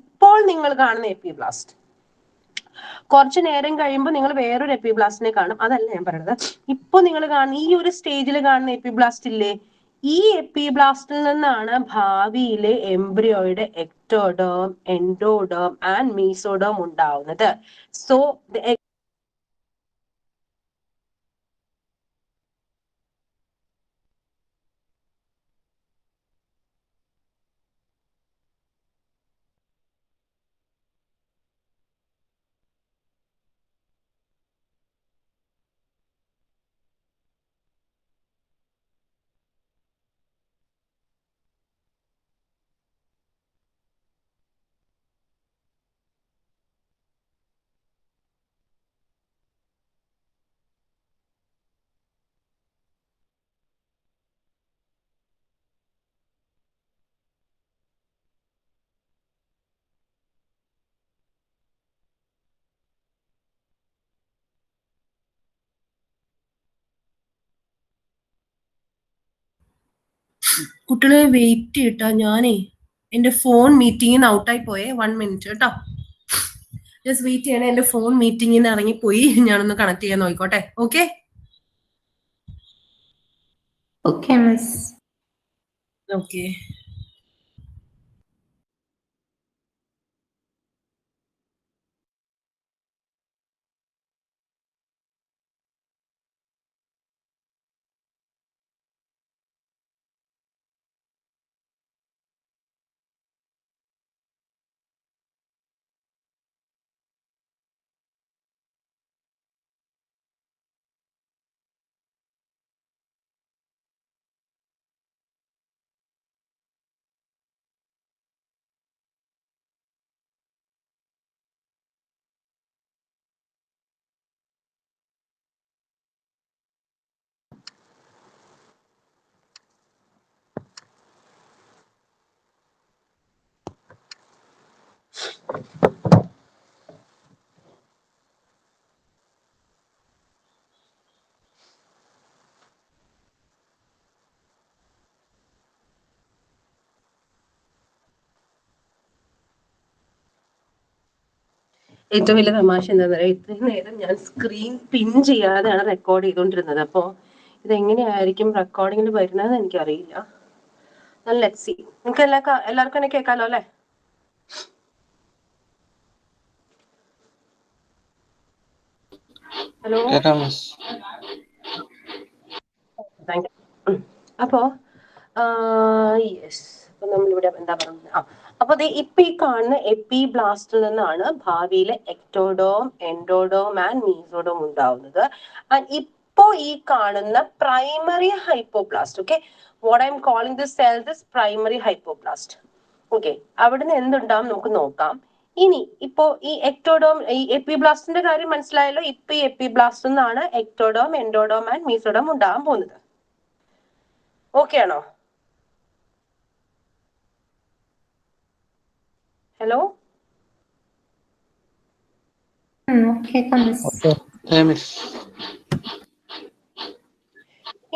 Speaker 4: ഇപ്പോൾ നിങ്ങൾ കാണുന്ന എപ്പിബ്ലാസ്റ്റ്. കുറച്ചു നേരം കഴിയുമ്പോൾ നിങ്ങൾ വേറൊരു എപ്പിബ്ലാസ്റ്റിനെ കാണും. അതല്ല ഞാൻ പറയുന്നത്. ഇപ്പൊ നിങ്ങൾ കാണുന്ന ഈ ഒരു സ്റ്റേജിൽ കാണുന്ന എപ്പിബ്ലാസ്റ്റ് ഇല്ലേ, ഈ എപ്പിബ്ലാസ്റ്റിൽ നിന്നാണ് ഭാവിയിലെ എംബ്രിയോയുടെ എക്ടോഡേം, എൻഡോഡേം ആൻഡ് മീസോഡേം ഉണ്ടാവുന്നത്. സോ കുട്ടികളെ വെയിറ്റ് ചെയ്യട്ടാ, ഞാനേ എന്റെ ഫോൺ മീറ്റിംഗിന് ഔട്ടായി പോയേ. 1 മിനിറ്റ് കേട്ടോ, ജസ്റ്റ് വെയിറ്റ് ചെയ്യണേ. എന്റെ ഫോൺ മീറ്റിംഗിന് ഇറങ്ങിപ്പോയി, ഞാനൊന്ന് കണക്ട് ചെയ്യാൻ നോക്കോട്ടെ. Okay okay. ഏറ്റവും വലിയ തമാശ എന്താണെന്ന് പറയാം, ഇത്രയും നേരം ഞാൻ സ്ക്രീൻ പിൻ ചെയ്യാതെയാണ് റെക്കോർഡ് ചെയ്തുകൊണ്ടിരുന്നത്. അപ്പോൾ ഇതെങ്ങനെയായിരിക്കും റെക്കോർഡിങ്ങിൽ വരുന്നത് എനിക്കറിയില്ല. Let's see. നിങ്ങൾക്ക് എല്ലാവർക്കും എന്നെ കേൾക്കാലോ അല്ലേ? Hello, thank you. അപ്പോ യെസ്, അപ്പൊ നമ്മളിവിടെ എന്താ പറയുന്നത്, അപ്പൊ ഇപ്പൊ ഈ കാണുന്ന എപ്പിബ്ലാസ്റ്റിൽ നിന്നാണ് ഭാവിയിലെ എക്ടോഡോം, എൻഡോഡോം ആൻഡ് മീസോഡോം ഉണ്ടാവുന്നത്. ആൻഡ് ഇപ്പോ ഈ കാണുന്ന primary hypoblast, okay, what I am calling this cell this primary hypoblast. Okay, അവിടുന്ന് എന്തുണ്ടാവും നമുക്ക് നോക്കാം. ഇനി ഇപ്പോ ഈ എക്ടോഡോം, ഈ എപ്പിബ്ലാസ്റ്റിന്റെ കാര്യം മനസ്സിലായല്ലോ. ഇപ്പൊ ഈ എപ്പിബ്ലാസ്റ്റ് നിന്നാണ് എക്ടോഡോം, എൻഡോഡോം ആൻഡ് മീസോഡോം ഉണ്ടാകാൻ പോകുന്നത്. ഓക്കെ ആണോ? ഹലോ,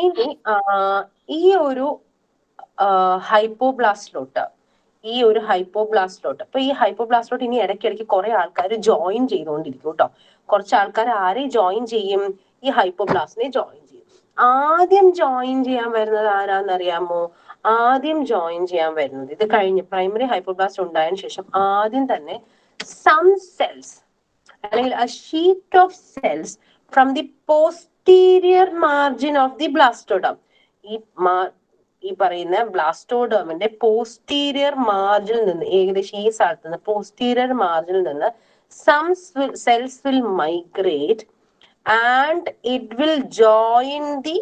Speaker 4: ഇനി ഈ ഒരു ഹൈപ്പോബ്ലാസ്റ്റിലോട്ട് അപ്പൊ ഈ ഹൈപ്പോബ്ലാസ്റ്റിലോട്ട് ഇനി ഇടയ്ക്കിടയ്ക്ക് കുറെ ആൾക്കാർ ജോയിൻ ചെയ്തുകൊണ്ടിരിക്കും കേട്ടോ. കുറച്ച് ആൾക്കാർ ആരെ ജോയിൻ ചെയ്യും? ഈ ഹൈപ്പോബ്ലാസ്റ്റിനെ ജോയിൻ ചെയ്യും. ആദ്യം ജോയിൻ ചെയ്യാൻ വരുന്നത് ആരാന്നറിയാമോ? ആദ്യം ജോയിൻ ചെയ്യാൻ വരുന്നത്, ഇത് കഴിഞ്ഞ് പ്രൈമറി ഹൈപ്പോബ്ലാസ്റ്റ് ഉണ്ടായതിനു ശേഷം ആദ്യം തന്നെ സം സെൽസ് അല്ലെങ്കിൽ a sheet of cells from the posterior margin of the blastodome. ഈ പറയുന്ന ബ്ലാസ്റ്റോഡോമിന്റെ പോസ്റ്റീരിയർ മാർജിനിൽ നിന്ന്, ഏകദേശം ഈ സ്ഥലത്ത് നിന്ന് പോസ്റ്റീരിയർ മാർജിനിൽ നിന്ന് some cells will migrate and it will join the,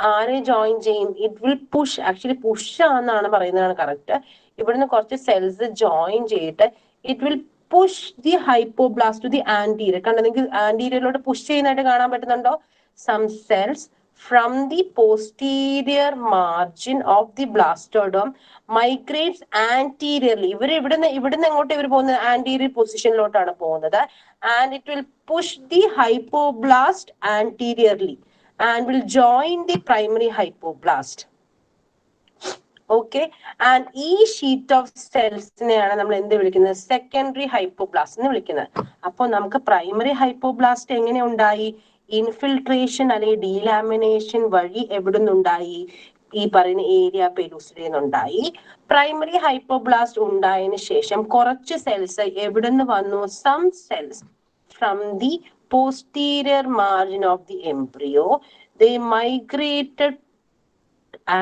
Speaker 4: ആരെ ജോയിൻ ചെയ്യും? It will push, actually push ആണെന്നാണ് പറയുന്നതാണ് കറക്റ്റ്. ഇവിടുന്ന് കുറച്ച് സെൽസ് ജോയിൻ ചെയ്തിട്ട് it will push the hypoblast to the anterior. കണ്ടോ, നിങ്ങൾക്ക് ആന്റീരിയറിലോട്ട് പുഷ് ചെയ്യുന്നതായിട്ട് കാണാൻ പറ്റുന്നുണ്ടോ? Some cells from the posterior margin of the blastoderm migrates anteriorly. ഇവിടുന്ന് എങ്ങോട്ട് ഇവർ പോകുന്നത്? ആന്റീരിയർ പൊസിഷനിലോട്ടാണ് പോകുന്നത്. And it will push the hypoblast anteriorly and will join the primary hypoblast. Okay, and ഈ ഷീറ്റ് ഓഫ് സെൽസിനെയാണ് നമ്മൾ എന്ത് വിളിക്കുന്നത്? സെക്കൻഡറി ഹൈപ്പോബ്ലാസ്റ്റ് എന്ന് വിളിക്കുന്നത്. അപ്പോൾ നമുക്ക് പ്രൈമറി ഹൈപ്പോബ്ലാസ്റ്റ് എങ്ങനെ ഉണ്ടായി? ഇൻഫിൽട്രേഷൻ അല്ലെങ്കിൽ ഡീലാമിനേഷൻ വഴി എവിടുന്നുണ്ടായി? ഈ പറയുന്ന ഏരിയ പെലൂസിഡയിൽ നിന്നുണ്ടായി. പ്രൈമറി ഹൈപ്പോബ്ലാസ്റ്റ് ഉണ്ടായതിനു ശേഷം കുറച്ച് സെൽസ് എവിടുന്ന് വന്നു? Some cells from the posterior margin of the embryo. They migrated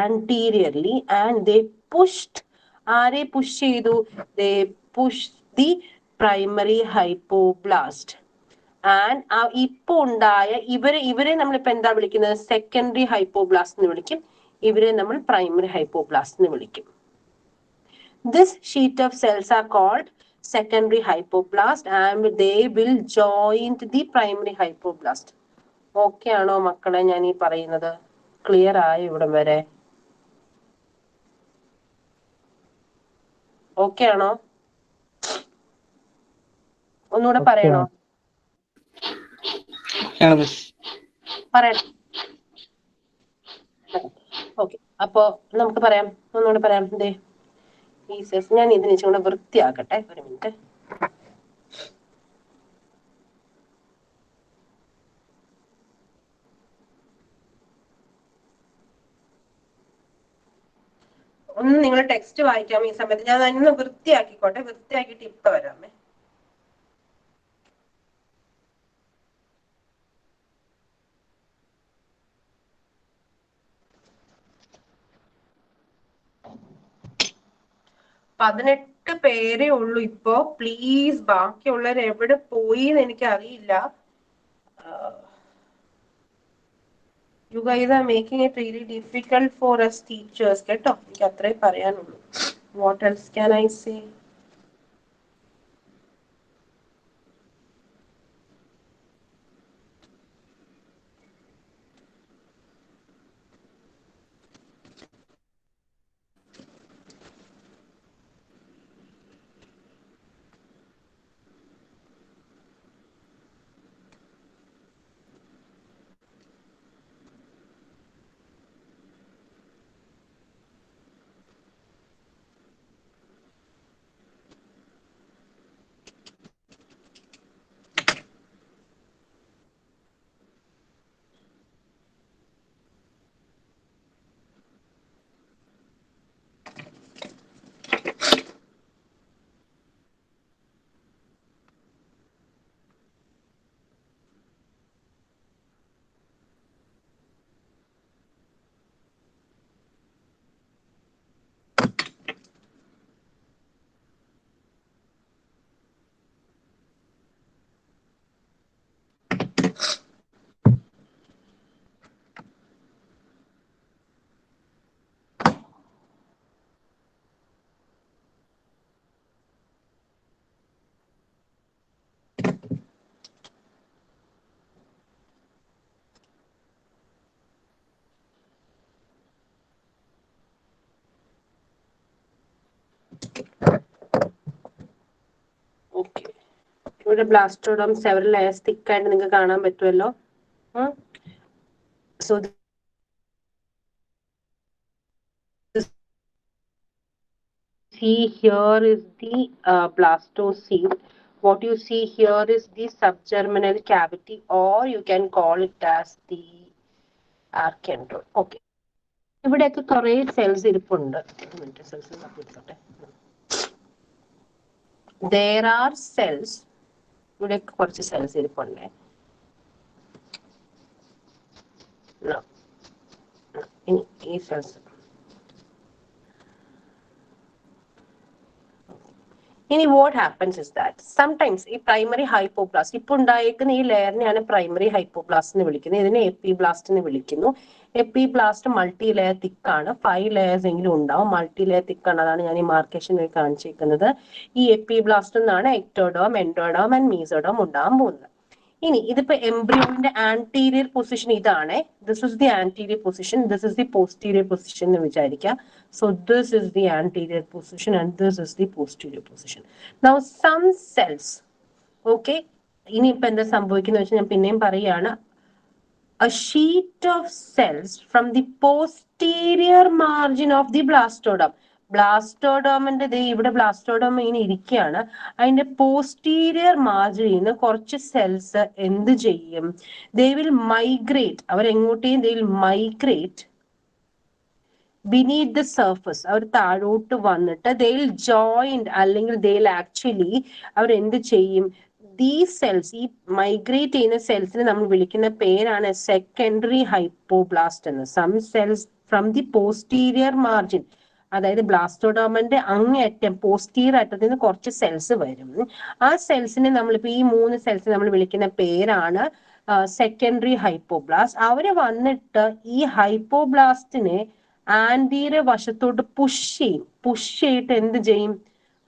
Speaker 4: anteriorly and they pushed, ആരെ പുഷ് ചെയ്തു? They pushed the primary hypoblast. And ഇപ്പൊ ഉണ്ടായ ഇവരെ നമ്മളിപ്പോ എന്താ വിളിക്കുന്നത്? സെക്കൻഡറി ഹൈപ്പോബ്ലാസ്റ്റ് എന്ന് വിളിക്കും. ഇവരെ നമ്മൾ പ്രൈമറി ഹൈപ്പോബ്ലാസ്റ്റ് എന്ന് വിളിക്കും. This sheet of cells are called secondary hypoblast and they will join the primary hypoblast. Okay ആണോ മക്കളെ ഞാൻ ഈ പറയുന്നത്? ക്ലിയർ ആയോ ഇവിടം വരെ? ഓക്കെ ആണോ? ഒന്നുകൂടെ പറയണോ? പറയണം. ഓക്കെ, അപ്പൊ നമുക്ക് പറയാം, ഒന്നുകൂടെ പറയാം. ഞാൻ ഇതിനെ കൂടെ വൃത്തിയാക്കട്ടെ, ഒരു മിനിറ്റ്. ഒന്ന് നിങ്ങൾ ടെക്സ്റ്റ് വായിക്കാം ഈ സമയത്ത്. ഞാൻ അതിന് വൃത്തിയാക്കിക്കോട്ടെ, വൃത്തിയാക്കിയിട്ട് ഇപ്പൊ വരാമേ. പതിനെട്ട് പേരേ ഉള്ളൂ ഇപ്പോ. പ്ലീസ്, ബാക്കിയുള്ളവർ എവിടെ പോയി എന്ന് എനിക്ക് അറിയില്ല. You guys are making it really difficult for us teachers. കേട്ടോ, എനിക്ക് അത്രേ പറയാനുള്ളൂ. What else can I say? Okay, ഇവിടെ ബ്ലാസ്റ്റോഡം സെവറൽ ലെയേഴ്സ് തിക്ക് ആയിട്ട് നിങ്ങൾക്ക് കാണാൻ പറ്റുമല്ലോ. So see here is the blastocoele. What you see here is the subgerminal cavity, or you can call it as the archenron. Okay. ഇവിടെയൊക്കെ കുറെ cells ഇരിപ്പുണ്ട്. There are cells. ഇവിടെയൊക്കെ കുറച്ച് സെൽസ് ഇരിപ്പുണ്ട്. ഇനി ഈ സെൽസ് ഇനി what happens is that sometimes ഈ primary hypoblast ഇപ്പൊ ഉണ്ടായിരിക്കുന്ന ഈ ലെയറിനെയാണ് primary hypoblast എന്ന് വിളിക്കുന്നത്. ഇതിനെ എപ്പിബ്ലാസ്റ്റ് എന്ന് വിളിക്കുന്നു. എപ്പിബ്ലാസ്റ്റ് മൾട്ടി ലെയർ തിക്കാണ്, 5 ലെയേഴ്സ് എങ്കിലും ഉണ്ടാവും. മൾട്ടി ലെയർ തിക്കാണ്, അതാണ് ഞാൻ ഈ മാർക്കേഷൻ കാണിച്ചിരിക്കുന്നത്. ഈ എപ്പിബ്ലാസ്റ്റ് നിന്നാണ് എക്ടോഡോം, എൻഡോഡോം ആൻഡ് മീസോഡോം ഉണ്ടാകാൻ പോകുന്നത്. ഇനി ഇതിപ്പോ എംബ്രിയോന്റെ ആന്റീരിയർ പൊസിഷൻ ഇതാണ്. This is the anterior position, this is the posterior position എന്ന് വിചാരിക്കുക. So this is the anterior position and this is the posterior position. Now some cells, okay, ഇനിയിപ്പോ എന്താ സംഭവിക്കുന്ന വെച്ചാൽ ഞാൻ പിന്നെയും പറയാണ്. A sheet of cells from the posterior margin of the blastodome. ബ്ലാസ്റ്റോഡോമിന്റെ ഇവിടെ ബ്ലാസ്റ്റോഡോം ഇങ്ങനെ ഇരിക്കുകയാണ്. അതിന്റെ പോസ്റ്റീരിയർ മാർജിനിൽ നിന്ന് കുറച്ച് സെൽസ് എന്ത് ചെയ്യും? They will migrate. അവരെങ്ങോട്ടേയും they will migrate beneath the surface. അവർ താഴോട്ട് വന്നിട്ട് ദേ വിൽ ജോയിന്റ്, അല്ലെങ്കിൽ ദേ വിൽ ആക്ച്വലി അവരെന്ത് ചെയ്യും? ദീസ് സെൽസ്, ഈ മൈഗ്രേറ്റ് ചെയ്യുന്ന സെൽസിനെ നമ്മൾ വിളിക്കുന്ന പേരാണ് സെക്കൻഡറി ഹൈപ്പോബ്ലാസ്റ്റ് എന്ന്. Some cells from the posterior margin, അതായത് ബ്ലാസ്റ്റോഡോമന്റെ അങ്ങേയറ്റം പോസ്റ്റീരിയർ അറ്റത്തിൽ നിന്ന് കുറച്ച് സെൽസ് വരും. ആ സെൽസിനെ നമ്മളിപ്പോ ഈ 3 സെൽസിനെ നമ്മൾ വിളിക്കുന്ന പേരാണ് സെക്കൻഡറി ഹൈപ്പോബ്ലാസ്റ്റ്. അവര് വന്നിട്ട് ഈ ഹൈപ്പോബ്ലാസ്റ്റിനെ ആന്റീരിയർ വശത്തോട്ട് പുഷ് ചെയ്തിട്ട് എന്ത് ചെയ്യും?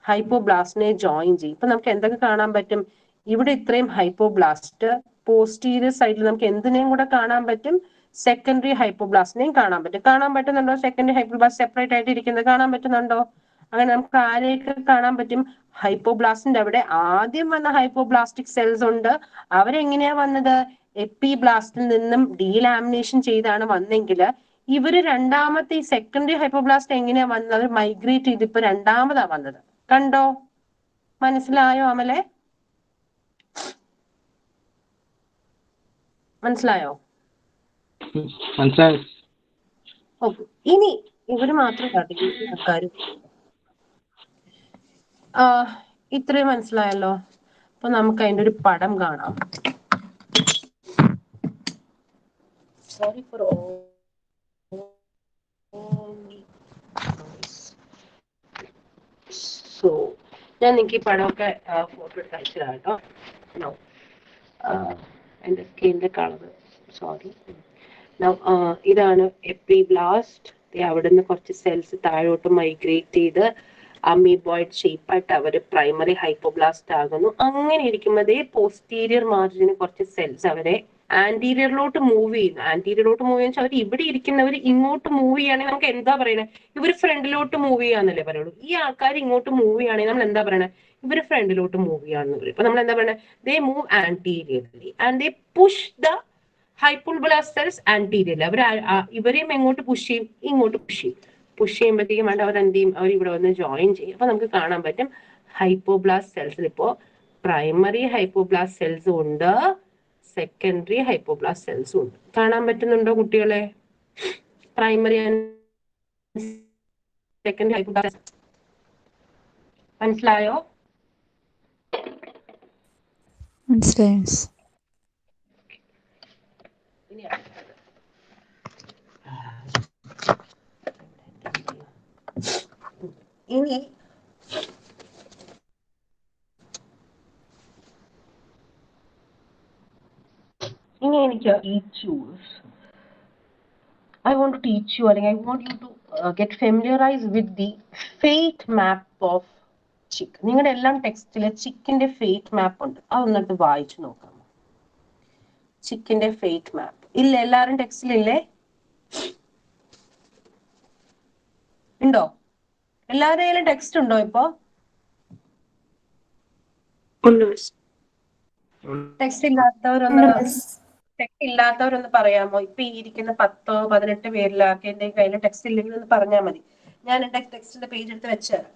Speaker 4: ഹൈപ്പോബ്ലാസ്റ്റിനെ ജോയിൻ ചെയ്യും. ഇപ്പൊ നമുക്ക് എന്തൊക്കെ കാണാൻ പറ്റും? ഇവിടെ ഇത്രയും ഹൈപ്പോബ്ലാസ്റ്റ്, പോസ്റ്റീരിയർ സൈഡിൽ നമുക്ക് എന്തിനേയും കൂടെ കാണാൻ പറ്റും? സെക്കൻഡറി ഹൈപ്പോബ്ലാസ്റ്റിനെയും കാണാൻ പറ്റും. കാണാൻ പറ്റുന്നുണ്ടോ? സെക്കൻഡറി ഹൈപ്പോബ്ലാസ്റ്റ് സെപ്പറേറ്റ് ആയിട്ട് ഇരിക്കുന്നത് കാണാൻ പറ്റുന്നുണ്ടോ? അങ്ങനെ നമുക്ക് ആരെയൊക്കെ കാണാൻ പറ്റും? ഹൈപ്പോബ്ലാസ്റ്റിന്റെ അവിടെ ആദ്യം വന്ന ഹൈപ്പോബ്ലാസ്റ്റിക് സെൽസ് ഉണ്ട്. അവരെങ്ങനെയാ വന്നത്? എപ്പിബ്ലാസ്റ്റിൽ നിന്നും ഡീലാമിനേഷൻ ചെയ്താണ് വന്നെങ്കിൽ ഇവര് രണ്ടാമത്തെ ഈ സെക്കൻഡറി ഹൈപ്പോബ്ലാസ്റ്റ് എങ്ങനെയാ വന്നത്? അവർ മൈഗ്രേറ്റ് ചെയ്ത് ഇപ്പൊ രണ്ടാമതാ വന്നത്. കണ്ടോ? മനസ്സിലായോ അമലെ? മനസ്സിലായോ? ഓക്കെ. ഇനി ഇവര് മാത്രം ആൾക്കാർ ഇത്രയും മനസ്സിലായല്ലോ. അപ്പൊ നമുക്ക് അതിന്റെ ഒരു പടം കാണാം. സോറി ഫോർ സോ ഞാൻ നിങ്ങൾക്ക് ഈ പടമൊക്കെ ഫോട്ടോ എടുത്ത് അയച്ചതാണ് കേട്ടോ. നോ, എന്റെ സ്കിന്നിന്റെ കളർ, സോറി. ഇതാണ് എപ്പിബ്ലാസ്റ്റ്. അവിടെ നിന്ന് കുറച്ച് സെൽസ് താഴോട്ട് മൈഗ്രേറ്റ് ചെയ്ത് അമീബോയിഡ് ഷേപ്പായിട്ട് അവർ പ്രൈമറി ഹൈപ്പോബ്ലാസ്റ്റ് ആകുന്നു. അങ്ങനെ ഇരിക്കുമ്പോഴേ പോസ്റ്റീരിയർ മാർജിന് കുറച്ച് സെൽസ് അവരെ ആന്റീരിയറിലോട്ട് മൂവ് ചെയ്യുന്നു. ആന്റീരിയറിലോട്ട് മൂവ് ചെയ്യുന്ന വെച്ചാൽ അവർ ഇവിടെ ഇരിക്കുന്നവർ ഇങ്ങോട്ട് മൂവ് ചെയ്യുകയാണെങ്കിൽ നമുക്ക് എന്താ പറയണേ? ഇവർ ഫ്രണ്ടിലോട്ട് മൂവ് ചെയ്യാന്നല്ലേ പറയുള്ളൂ. ഈ ആൾക്കാർ ഇങ്ങോട്ട് മൂവ് ചെയ്യുകയാണെങ്കിൽ നമ്മൾ എന്താ പറയണേ? ഇവർ ഫ്രണ്ടിലോട്ട് മൂവ് ചെയ്യാന്ന് പറയും. ഇപ്പൊ നമ്മൾ എന്താ പറയണേ? They move anteriorly and they push the hypoblast cells anteriorly. അവർ ഇവരെയും എങ്ങോട്ട് പുഷ് ചെയ്യും? ഇങ്ങോട്ട് പുഷ് ചെയ്യും. പുഷ് ചെയ്യുമ്പോഴത്തേക്കും വേണ്ട അവർ എന്ത് ചെയ്യും? അവർ ഇവിടെ വന്ന് ജോയിൻ ചെയ്യും. അപ്പൊ നമുക്ക് കാണാൻ പറ്റും ഹൈപ്പോബ്ലാസ്റ്റ് സെൽസിൽ ഇപ്പോ പ്രൈമറി ഹൈപ്പോബ്ലാസ്റ്റ് സെൽസും ഉണ്ട്, സെക്കൻഡറി ഹൈപ്പോബ്ലാസ്റ്റ് സെൽസും ഉണ്ട്. കാണാൻ പറ്റുന്നുണ്ടോ കുട്ടികളെ? പ്രൈമറി ആൻഡ് സെക്കൻഡറി ഹൈപ്പോബ്ലാസ്റ്റ് മനസ്സിലായോ?
Speaker 3: മനസ്സിലായി.
Speaker 4: ഇനി എനിക്ക് I want to teach you, അല്ലെങ്കിൽ I want you to get familiarized with the fate map of chick. നിങ്ങളുടെ എല്ലാം ടെക്സ്റ്റില് ചിക്കിന്റെ ഫേറ്റ് മാപ്പ് ഉണ്ട്. അതൊന്നിട്ട് വായിച്ചു നോക്കാം. ചിക്കിന്റെ ഫേറ്റ് മാപ്പ് ഇല്ല? എല്ലാവരും ടെക്സ്റ്റിലില്ലേ? ഉണ്ടോ? എല്ലാവരുടെ കയ്യിലും ടെക്സ്റ്റ് ഉണ്ടോ ഇപ്പോ?
Speaker 1: ഉണ്ട് മിസ്.
Speaker 4: ടെക്സ്റ്റ് ഇല്ലാത്തവരൊന്ന് പറയാമോ? ഇപ്പൊ ഈ ഇരിക്കുന്ന 10-18 പേരിലാക്കി എന്റെ കയ്യിൽ ടെക്സ്റ്റ് ഇല്ലെങ്കിൽ ഒന്ന് പറഞ്ഞാൽ മതി. ഞാൻ എന്റെ ടെക്സ്റ്റിന്റെ പേജ് എടുത്ത് വെച്ചുതരാം.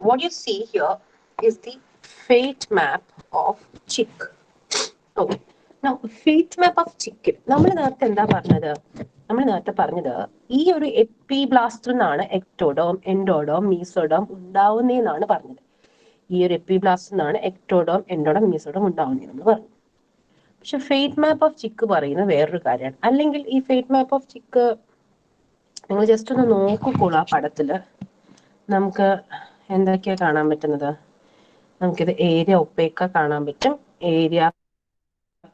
Speaker 4: What you see here is the fate map of chick. Okay. Now, fate map of chick. നമ്മൾ നേരത്തെ എന്താ പറഞ്ഞത്? നമ്മൾ നേരത്തെ പറഞ്ഞത് ഈ ഒരു എപ്പിബ്ലാസ്റ്റിൽ നിന്നാണ് എക്ടോഡോം, എൻഡോഡോം, മീസോഡോം ഉണ്ടാവുന്നതെന്നാണ് പറഞ്ഞത്. ഈ ഒരു എപ്പിബ്ലാസ്റ്റിൽ നിന്നാണ് എക്ടോഡോം, എൻഡോഡോം, മീസോഡോം ഉണ്ടാവുന്നത് നമ്മൾ പറഞ്ഞു. പക്ഷെ ഫേറ്റ് മാപ്പ് ഓഫ് ചിക്ക് പറയുന്ന വേറൊരു കാര്യമാണ്. അല്ലെങ്കിൽ ഈ ഫേറ്റ് മാപ്പ് ഓഫ് ചിക്ക് നിങ്ങൾ ജസ്റ്റ് ഒന്ന് നോക്കിക്കോളൂ. ആ പടത്തില് നമുക്ക് എന്തൊക്കെയാ കാണാൻ പറ്റുന്നത്? നമുക്കിത് ഏരിയ ഒപ്പേക്ക കാണാൻ പറ്റും, ഏരിയ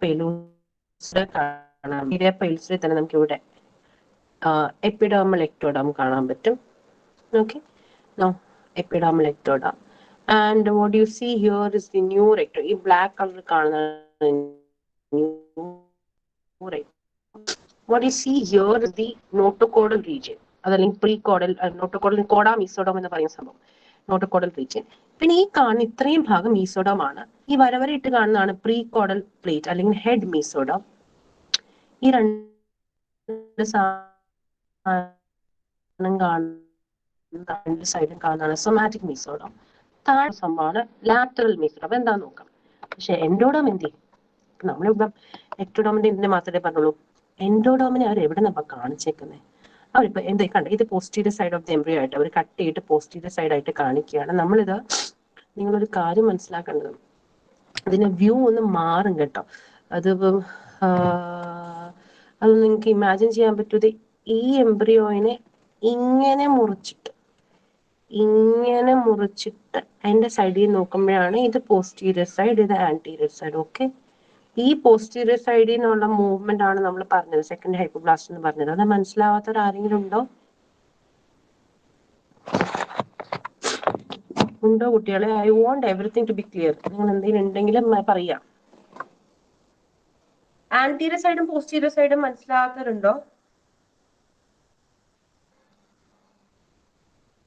Speaker 4: പെലൂസ് കാണാം. ഏരിയ പെലൂസിൽ തന്നെ നമുക്ക് ഇവിടെ എപ്പിഡോമൽ എക്ടോഡോം കാണാൻ പറ്റും. Okay, no epidermal ectoderm. And what you see here is the new recto. ഈ ബ്ലാക്ക് കളർ കാണുന്ന what you see here is the notochordal region. അതല്ലെങ്കിൽ പ്രീ കോഡൽ, നോട്ടോകോഡൽ, കോഡ മീസോഡോം എന്ന് പറയുന്ന സംഭവം, നോട്ടോകോഡൽ റീജിയൻ. പിന്നെ ഈ കാണുന്ന ഇത്രയും ഭാഗം മീസോഡോം ആണ്. ഈ വരവരയിട്ട് കാണുന്നതാണ് പ്രീ കോഡൽ പ്ലേറ്റ് അല്ലെങ്കിൽ ഹെഡ് മീസോഡോം. ഈ രണ്ട് സാധനം കാണുന്ന രണ്ട് സൈഡും കാണുന്നതാണ് സൊമാറ്റിക് മീസോഡോം. താഴെ സംഭവമാണ് ലാറ്ററൽ മീസോഡോം. എന്താ നോക്കാം. പക്ഷെ എൻഡോഡോം എന്ത് ചെയ്യും? നമ്മളിവിടെ എക്ടോഡോമിന്റെ ഇതിനെ മാത്രമേ പറഞ്ഞുള്ളൂ. എൻഡോഡോമിനെ അവർ എവിടെ നിന്നാ കാണിച്ചേക്കുന്നത്? അവരിപ്പോ എന്താ കണ്ട, ഇത് posterior side of the embryo ആയിട്ട് അവർ കട്ട് ചെയ്തിട്ട് പോസ്റ്റീരിയർ സൈഡ് ആയിട്ട് കാണിക്കുകയാണ്. നമ്മളിത് നിങ്ങളൊരു കാര്യം മനസ്സിലാക്കേണ്ടത്, അതിന്റെ വ്യൂ ഒന്ന് മാറും കേട്ടോ. അതിപ്പം അത് നിങ്ങൾക്ക് ഇമാജിൻ ചെയ്യാൻ പറ്റൂത്. ഈ എംബ്രിയോയിനെ ഇങ്ങനെ മുറിച്ചിട്ട് അതിന്റെ സൈഡിൽ നോക്കുമ്പോഴാണ് ഇത് പോസ്റ്റീരിയർ സൈഡ്, ഇത് ആന്റീരിയർ സൈഡ്. ഓക്കെ, ഈ പോസ്റ്റീരിയർ സൈഡിൽ നിന്നുള്ള മൂവ്മെന്റ് ആണ് നമ്മൾ പറഞ്ഞത് സെക്കൻഡ് ഹൈപ്പോബ്ലാസ്റ്റ് എന്ന് പറഞ്ഞത്. അത് മനസ്സിലാവാത്തവർ ആരെങ്കിലും ഉണ്ടോ കുട്ടികളെ? I want everything to be clear. നിങ്ങൾ എന്തെങ്കിലും ഉണ്ടെങ്കിലും പറയാം. ആന്റീരിയർ സൈഡും പോസ്റ്റീരിയർ സൈഡും മനസ്സിലാവാത്തവരുണ്ടോ?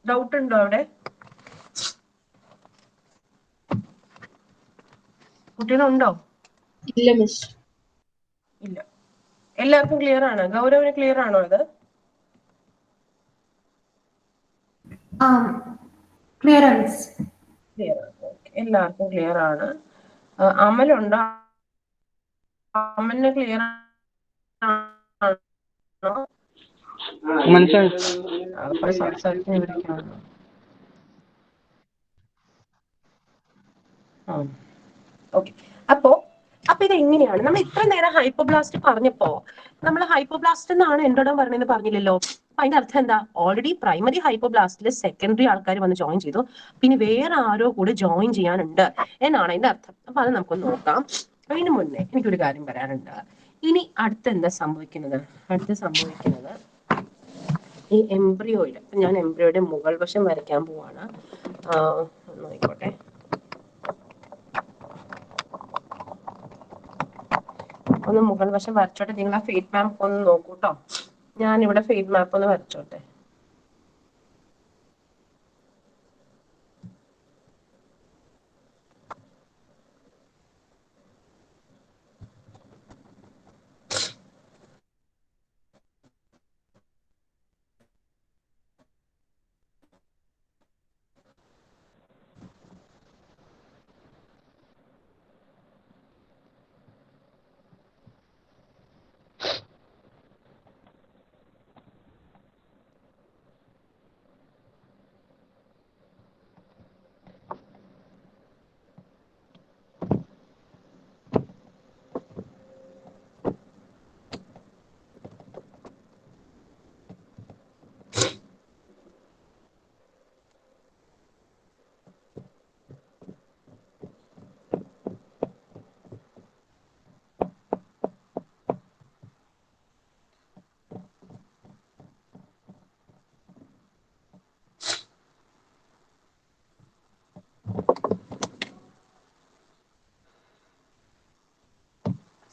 Speaker 4: ഡൗട്ട് ഉണ്ടോ അവിടെ? കുട്ടികളുണ്ടോ?
Speaker 1: ഇല്ല മിസ്.
Speaker 4: ഇല്ല. എല്ലാവർക്കും ക്ലിയർ ആണ്? ഗൗരവിന് ക്ലിയർ ആണോ ഇത്?
Speaker 2: ക്ലിയർ ആണ് മിസ്.
Speaker 4: ക്ലിയർ ആണ്. എല്ലാവർക്കും ക്ലിയർ ആണ്. അമലുണ്ടോ? അമലിന് ക്ലിയർ ആണോ? സംസാരിക്കുന്നവരൊക്കെയാണോ? ഓക്കെ. അപ്പൊ ഇത് എങ്ങനെയാണ്? നമ്മൾ ഇത്ര നേരം ഹൈപ്പോബ്ലാസ്റ്റ് പറഞ്ഞപ്പോ നമ്മൾ ഹൈപ്പോബ്ലാസ്റ്റ് എന്നാണ് എൻഡോഡോം പറഞ്ഞതെന്ന് പറഞ്ഞില്ലല്ലോ. അതിന്റെ അർത്ഥം എന്താ? ഓൾറെഡി പ്രൈമറി ഹൈപ്പോബ്ലാസ്റ്റിൽ സെക്കൻഡറി ആൾക്കാർ വന്ന് ജോയിൻ ചെയ്തു, പിന്നെ വേറെ ആരോ കൂടെ ജോയിൻ ചെയ്യാനുണ്ട് എന്നാണ് അതിന്റെ അർത്ഥം. അപ്പൊ അത് നമുക്കൊന്ന് നോക്കാം. അതിന് മുന്നേ എനിക്കൊരു കാര്യം പറയാനുണ്ട്. ഇനി അടുത്ത് എന്താ സംഭവിക്കുന്നത്? ഈ എംബ്രിയോയില് ഞാൻ എംബ്രിയോയുടെ മുകൾ വശം വരയ്ക്കാൻ പോവാണ്. നോയിക്കോട്ടെ. ഒന്ന് മുകൾ വശം വരച്ചോട്ടെ. നിങ്ങൾ ആ ഫേറ്റ് മാപ്പ് ഒന്ന് നോക്കൂട്ടോ. ഞാൻ ഇവിടെ ഫേറ്റ് മാപ്പ് ഒന്ന് വരച്ചോട്ടെ.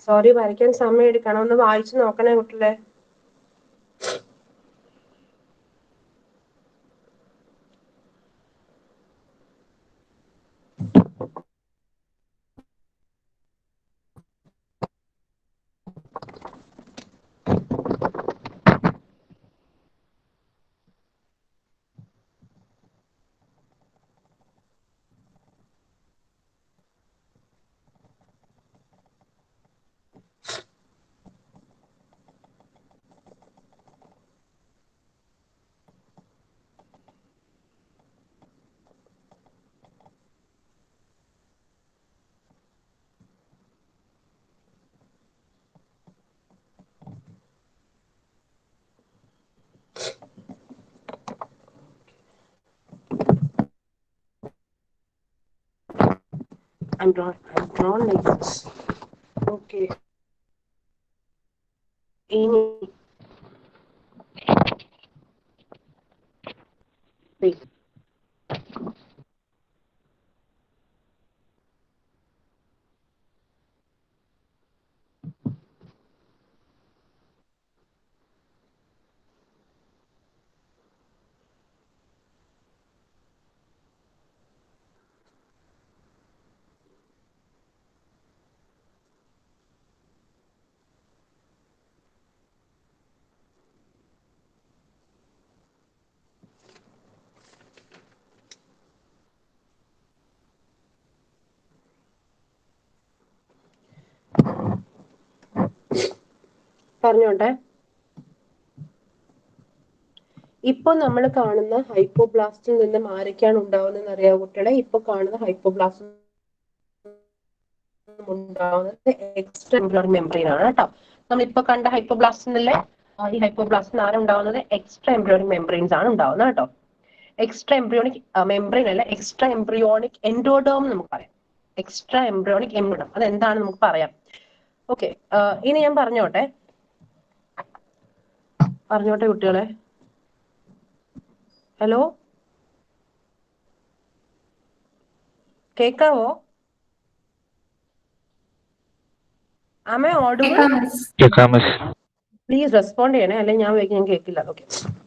Speaker 4: സോറി, വരയ്ക്കാൻ സമയം എടുക്കണം. ഒന്ന് വായിച്ചു നോക്കണേ കുട്ടികളെ. I'm drawn like this. Okay. ഇനി പറഞ്ഞോട്ടെ. ഇപ്പൊ നമ്മൾ കാണുന്ന ഹൈപ്പോബ്ലാസ്റ്റിൽ നിന്നും ആരൊക്കെയാണ് ഉണ്ടാവുന്നതെന്ന് അറിയാവോ കുട്ടികളെ? ഇപ്പൊ കാണുന്ന ഹൈപ്പോബ്ലാസ്റ്റ് ഉണ്ടാവുന്നത് എക്സ്ട്രാ എംബ്രിയോണിക് മെംബ്രെയിൻ ആണ് കേട്ടോ. നമ്മളിപ്പോ കണ്ട ഹൈപ്പോബ്ലാസ്റ്റിനല്ലേ, ഈ ഹൈപ്പോബ്ലാസ്റ്റിന് ആരുണ്ടാവുന്നത്? എക്സ്ട്രാ എംബ്രിയോണിക് മെംബ്രെയിൻസ് ആണ് ഉണ്ടാവുന്നത് കേട്ടോ. എക്സ്ട്രാ എംബ്രിയോണിക് മെംബ്രെയിൻ അല്ല, എക്സ്ട്രാ എംബ്രിയോണിക് എൻഡോഡേം നമുക്ക് പറയാം. എക്സ്ട്രാ എംബ്രിയോണിക് എൻഡോഡേം അതെന്താണ് നമുക്ക് പറയാം. ഓക്കെ, ഇനി ഞാൻ പറഞ്ഞോട്ടെ കുട്ടികളെ. ഹലോ, കേക്കാവോ? Am I audible? Please respond ചെയ്യണേ, അല്ലെങ്കിൽ ഞാൻ കേൾക്കില്ല. ഓക്കെ,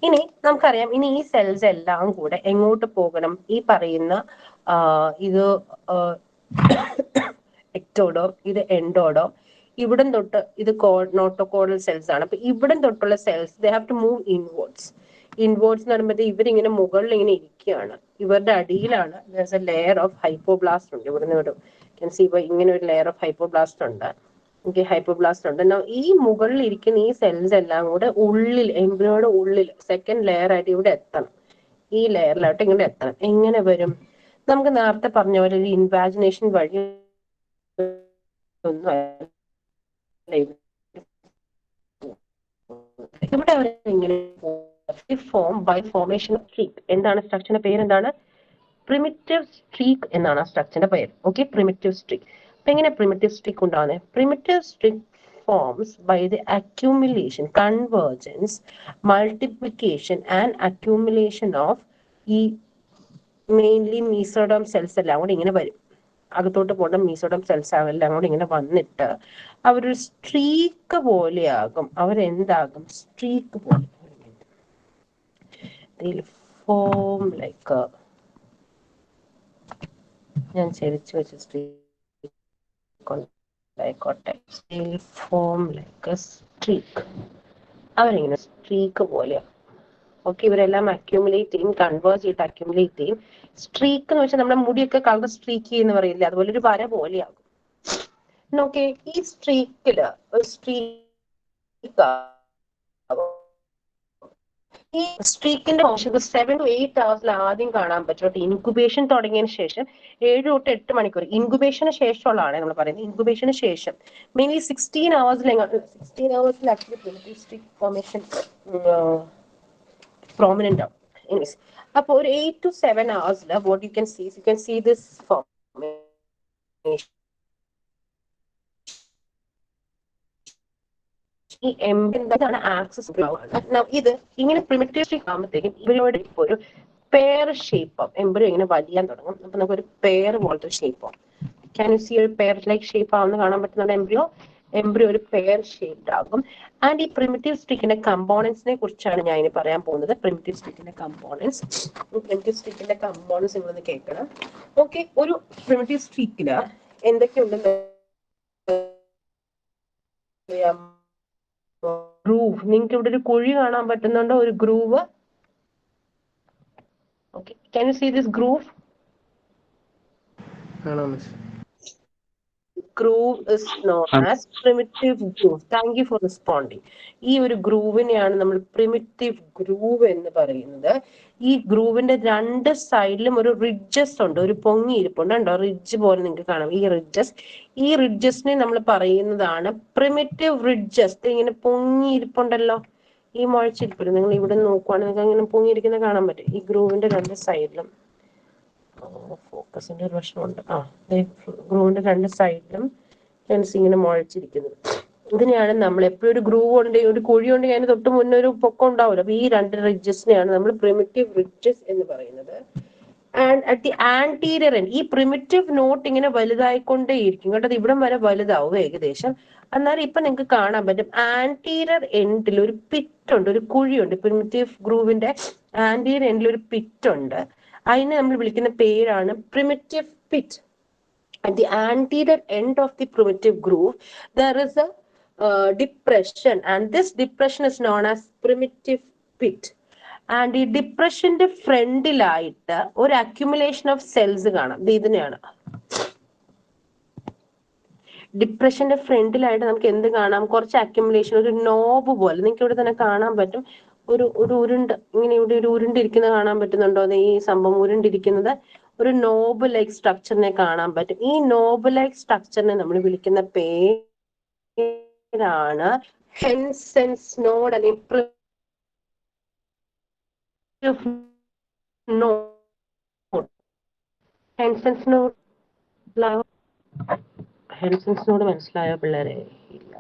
Speaker 4: ഇനി നമുക്കറിയാം, ഇനി ഈ സെൽസ് എല്ലാം കൂടെ എങ്ങോട്ട് പോകണം? ഈ പറയുന്ന ഇത് എക്ടോഡോം, ഇത് എൻഡോഡോം, ഇവിടം തൊട്ട് ഇത് നോട്ടോകോഡൽ സെൽസ് ആണ്. അപ്പൊ ഇവിടം തൊട്ടുള്ള cells they have to move inwards. Inwards എന്ന് പറയുമ്പോൾ ഇവരിങ്ങനെ മുകളിൽ ഇങ്ങനെ ഇരിക്കുകയാണ്. ഇവരുടെ അടിയിലാണ് എ ലെയർ ഓഫ് ഹൈപ്പോബ്ലാസ്റ്റ് ഉണ്ട്. ഇവിടുന്ന് ഇവിടെ ഇങ്ങനെ ഒരു ലെയർ ഓഫ് ഹൈപ്പോബ്ലാസ്റ്റ് ഉണ്ട്. ഹൈപ്പോബ്ലാസ്റ്റ് ഉണ്ട്. ഈ മുകളിൽ ഇരിക്കുന്ന ഈ സെൽസ് എല്ലാം കൂടെ ഉള്ളിൽ, എംബ്രിയോയുടെ ഉള്ളിൽ സെക്കൻഡ് ലെയർ ആയിട്ട് ഇവിടെ എത്തണം. ഈ ലെയറിലായിട്ട് ഇങ്ങനെ എത്തണം. എങ്ങനെ വരും? നമുക്ക് നേരത്തെ പറഞ്ഞ പോലെ ഒരു ഇൻവാജിനേഷൻ വഴി ഒന്നും ഇവിടെ ഇങ്ങനെ form by formation of streak. എന്താണ് സ്ട്രക്ചറിന്റെ പേര്? എന്താണ്? പ്രിമിറ്റീവ് സ്ട്രീക്ക് എന്നാണ് ആ സ്ട്രക്ചറിന്റെ പേര്. Okay, primitive streak. അപ്പൊ എങ്ങനെ പ്രിമിറ്റീവ് സ്ട്രീക്ക് ഉണ്ടാവുന്നത്? Primitive streak forms by the accumulation, convergence, multiplication and accumulation of ഈ മെയിൻലി മീസോഡോം സെൽസ് എല്ലാം കൂടി ഇങ്ങനെ വരും. അകത്തോട്ട് പോകുന്ന മീസോഡോം സെൽസ് എല്ലാം കൂടി ഇങ്ങനെ വന്നിട്ട് അവരൊരു സ്ട്രീക്ക് പോലെയാകും. അവരെന്താകും? സ്ട്രീക്ക് പോലെ ഫോം ലൈക്ക്, ഞാൻ ചരിച്ചു വെച്ച സ്ട്രീക്ക് ഫോം ലൈക്ക് സ്ട്രീക്ക്. അവരിങ്ങനെ സ്ട്രീക്ക് പോലെയാണ്. ഓക്കെ, ഇവരെല്ലാം അക്യൂമുലേറ്റ് ചെയ്യും, കൺവേർജ് ചെയ്തിട്ട് അക്യൂമുലേറ്റ് ചെയ്യും. സ്ട്രീക്ക് എന്ന് വെച്ചാൽ നമ്മുടെ മുടിയൊക്കെ കളർ സ്ട്രീക്ക് എന്ന് പറയില്ലേ, അതുപോലെ ഒരു വര പോലെയാകും. ഓക്കെ, ഈ സ്ട്രീക്കില് ഒരു സ്ട്രീക്ക്, ഈ സ്ട്രീക്കിന്റെ 7 to 8 hours ആദ്യം കാണാൻ പറ്റും. ഇൻക്യുബേഷൻ തുടങ്ങിയതിന് ശേഷം 7 to 8 മണിക്കൂർ ഇൻക്യുബേഷന് ശേഷമുള്ളതാണ് നമ്മൾ പറയുന്നത്. ഇൻക്യുബേഷന് ശേഷം mainly 16 hours actually primitive streak formation prominent ആവും. എനിവേസ്, അപ്പൊ ഒരു 8 to 7 hours what you can see this formation. ഈ എന്താണ് ആക്സസ്? ഇത് ഇങ്ങനെ പ്രിമിറ്റീവ് സ്ട്രീക്ക് ആകുമ്പോഴത്തേക്കും ഇവരോട് ഇപ്പൊ ഒരു പെയർ ഷേപ്പ് ആവും. എംബ്രിയോ ഇങ്ങനെ വലിയാൻ തുടങ്ങും. അപ്പൊ നമുക്കൊരു പെയർ പോലത്തെ ഷേപ്പ് ആവും. ക്യാൻ യു സീ ഒരു പെയർ ലൈക്ക് ഷേപ്പ് ആവുന്ന കാണാൻ പറ്റുന്ന എംബ്രിയോ? എംബ്രിയോ ഒരു പെയർ ഷേപ്ഡ് ആകും. ആൻഡ് ഈ പ്രിമിറ്റീവ് സ്റ്റിക്കിന്റെ കമ്പോണൻസിനെ കുറിച്ചാണ് ഞാൻ ഇനി പറയാൻ പോകുന്നത്. പ്രിമിറ്റീവ് സ്റ്റിക്കിന്റെ കമ്പോണൻസ് നിങ്ങളൊന്ന് കേൾക്കണം. ഓക്കെ, ഒരു പ്രിമിറ്റീവ് സ്റ്റിക്കില് എന്തൊക്കെയുണ്ടെന്ന് ഗ്രൂവ്, നിങ്ങൾക്ക് ഇവിടെ ഒരു കുഴി കാണാൻ പറ്റുന്നുണ്ടോ? ഒരു groove. Okay, can you see this groove? Groove is known as primitive groove. Thank you for responding. ഈ ഒരു ഗ്രൂവിനെയാണ് നമ്മൾ പ്രിമിറ്റീവ് ഗ്രൂവ് എന്ന് പറയുന്നത്. ഈ ഗ്രൂവിന്റെ രണ്ട് സൈഡിലും ഒരു റിഡ്ജസ് ഉണ്ട്, ഒരു പൊങ്ങിയിരിപ്പുണ്ട്. ഉണ്ടോ? റിഡ്ജ് പോലെ നിങ്ങൾക്ക് കാണാം ഈ റിഡ്ജസിനെ നമ്മൾ പറയുന്നതാണ് പ്രിമിറ്റീവ് റിഡ്ജസ്. ഇങ്ങനെ പൊങ്ങിയിരിപ്പുണ്ടല്ലോ, ഈ മുഴച്ചിരിപ്പില്ല. നിങ്ങൾ ഇവിടെ നോക്കുവാണെങ്കിൽ നിങ്ങൾക്ക് ഇങ്ങനെ പൊങ്ങിയിരിക്കുന്ന കാണാൻ പറ്റും. ഈ ഗ്രൂവിന്റെ രണ്ട് സൈഡിലും ഫോക്കസിന്റെ ഒരു പ്രശ്നമുണ്ട്. ഗ്രൂവിന്റെ രണ്ട് സൈഡിലും ഇങ്ങനെ മുഴച്ചിരിക്കുന്നത്. ഇതിനെയാണ് നമ്മൾ എപ്പോഴും ഒരു ഗ്രൂവ് ഉണ്ട്, ഒരു കുഴി ഉണ്ട്, അതിന് തൊട്ട് മുന്നേ ഒരു പൊക്കം ഉണ്ടാവില്ല. അപ്പൊ ഈ രണ്ട് റിഡ്ജസിനെയാണ് നമ്മൾ പ്രിമിറ്റീവ് റിഡ്ജസ് എന്ന് പറയുന്നത്. And at the anterior end, ഈ പ്രിമിറ്റീവ് നോട്ട് ഇങ്ങനെ വലുതായിക്കൊണ്ടേയിരിക്കും കേട്ടോ. ഇവിടം വരെ വലുതാവും ഏകദേശം. എന്നാൽ ഇപ്പൊ നിങ്ങൾക്ക് കാണാൻ പറ്റും ആന്റീരിയർ എൻഡിൽ ഒരു പിറ്റ് ഉണ്ട്, ഒരു കുഴിയുണ്ട്. പ്രിമിറ്റീവ് ഗ്രൂവിന്റെ ആന്റീരിയർ എൻഡിൽ ഒരു പിറ്റ് ഉണ്ട്. അതിനെ നമ്മൾ വിളിക്കുന്ന പേരാണ് primitive pit. At the anterior end of the primitive groove, there is a depression, and this depression is known as primitive pit. And ഈ ഡിപ്രഷന്റെ ഫ്രണ്ടിലായിട്ട് ഒരു അക്യുമുലേഷൻ ഓഫ് സെൽസ് കാണാം. ഇതിനെയാണ് ഡിപ്രഷന്റെ ഫ്രണ്ടിലായിട്ട് നമുക്ക് എന്ത് കാണാം? കുറച്ച് അക്യുമുലേഷൻ, ഒരു നോബ് പോലെ നിങ്ങൾക്ക് ഇവിടെ തന്നെ കാണാൻ പറ്റും. ഒരു ഉരുണ്ട് ഇങ്ങനെ ഇവിടെ ഒരു ഉരുണ്ടിരിക്കുന്നത് കാണാൻ പറ്റുന്നുണ്ടോ? ഈ സംഭവം ഉരുണ്ടിരിക്കുന്നത് ഒരു നോബ് ലൈക്ക് സ്ട്രക്ചറിനെ കാണാൻ പറ്റും. ഈ നോബ് ലൈക്ക് സ്ട്രക്ചറിനെ നമ്മൾ വിളിക്കുന്ന പേരാണ് ഹെൻസെൻസ് നോഡ് അല്ലെങ്കിൽ ഹെൻസെൻസ് നോഡ് മനസ്സിലായോ പിള്ളേരെ? ഇല്ല.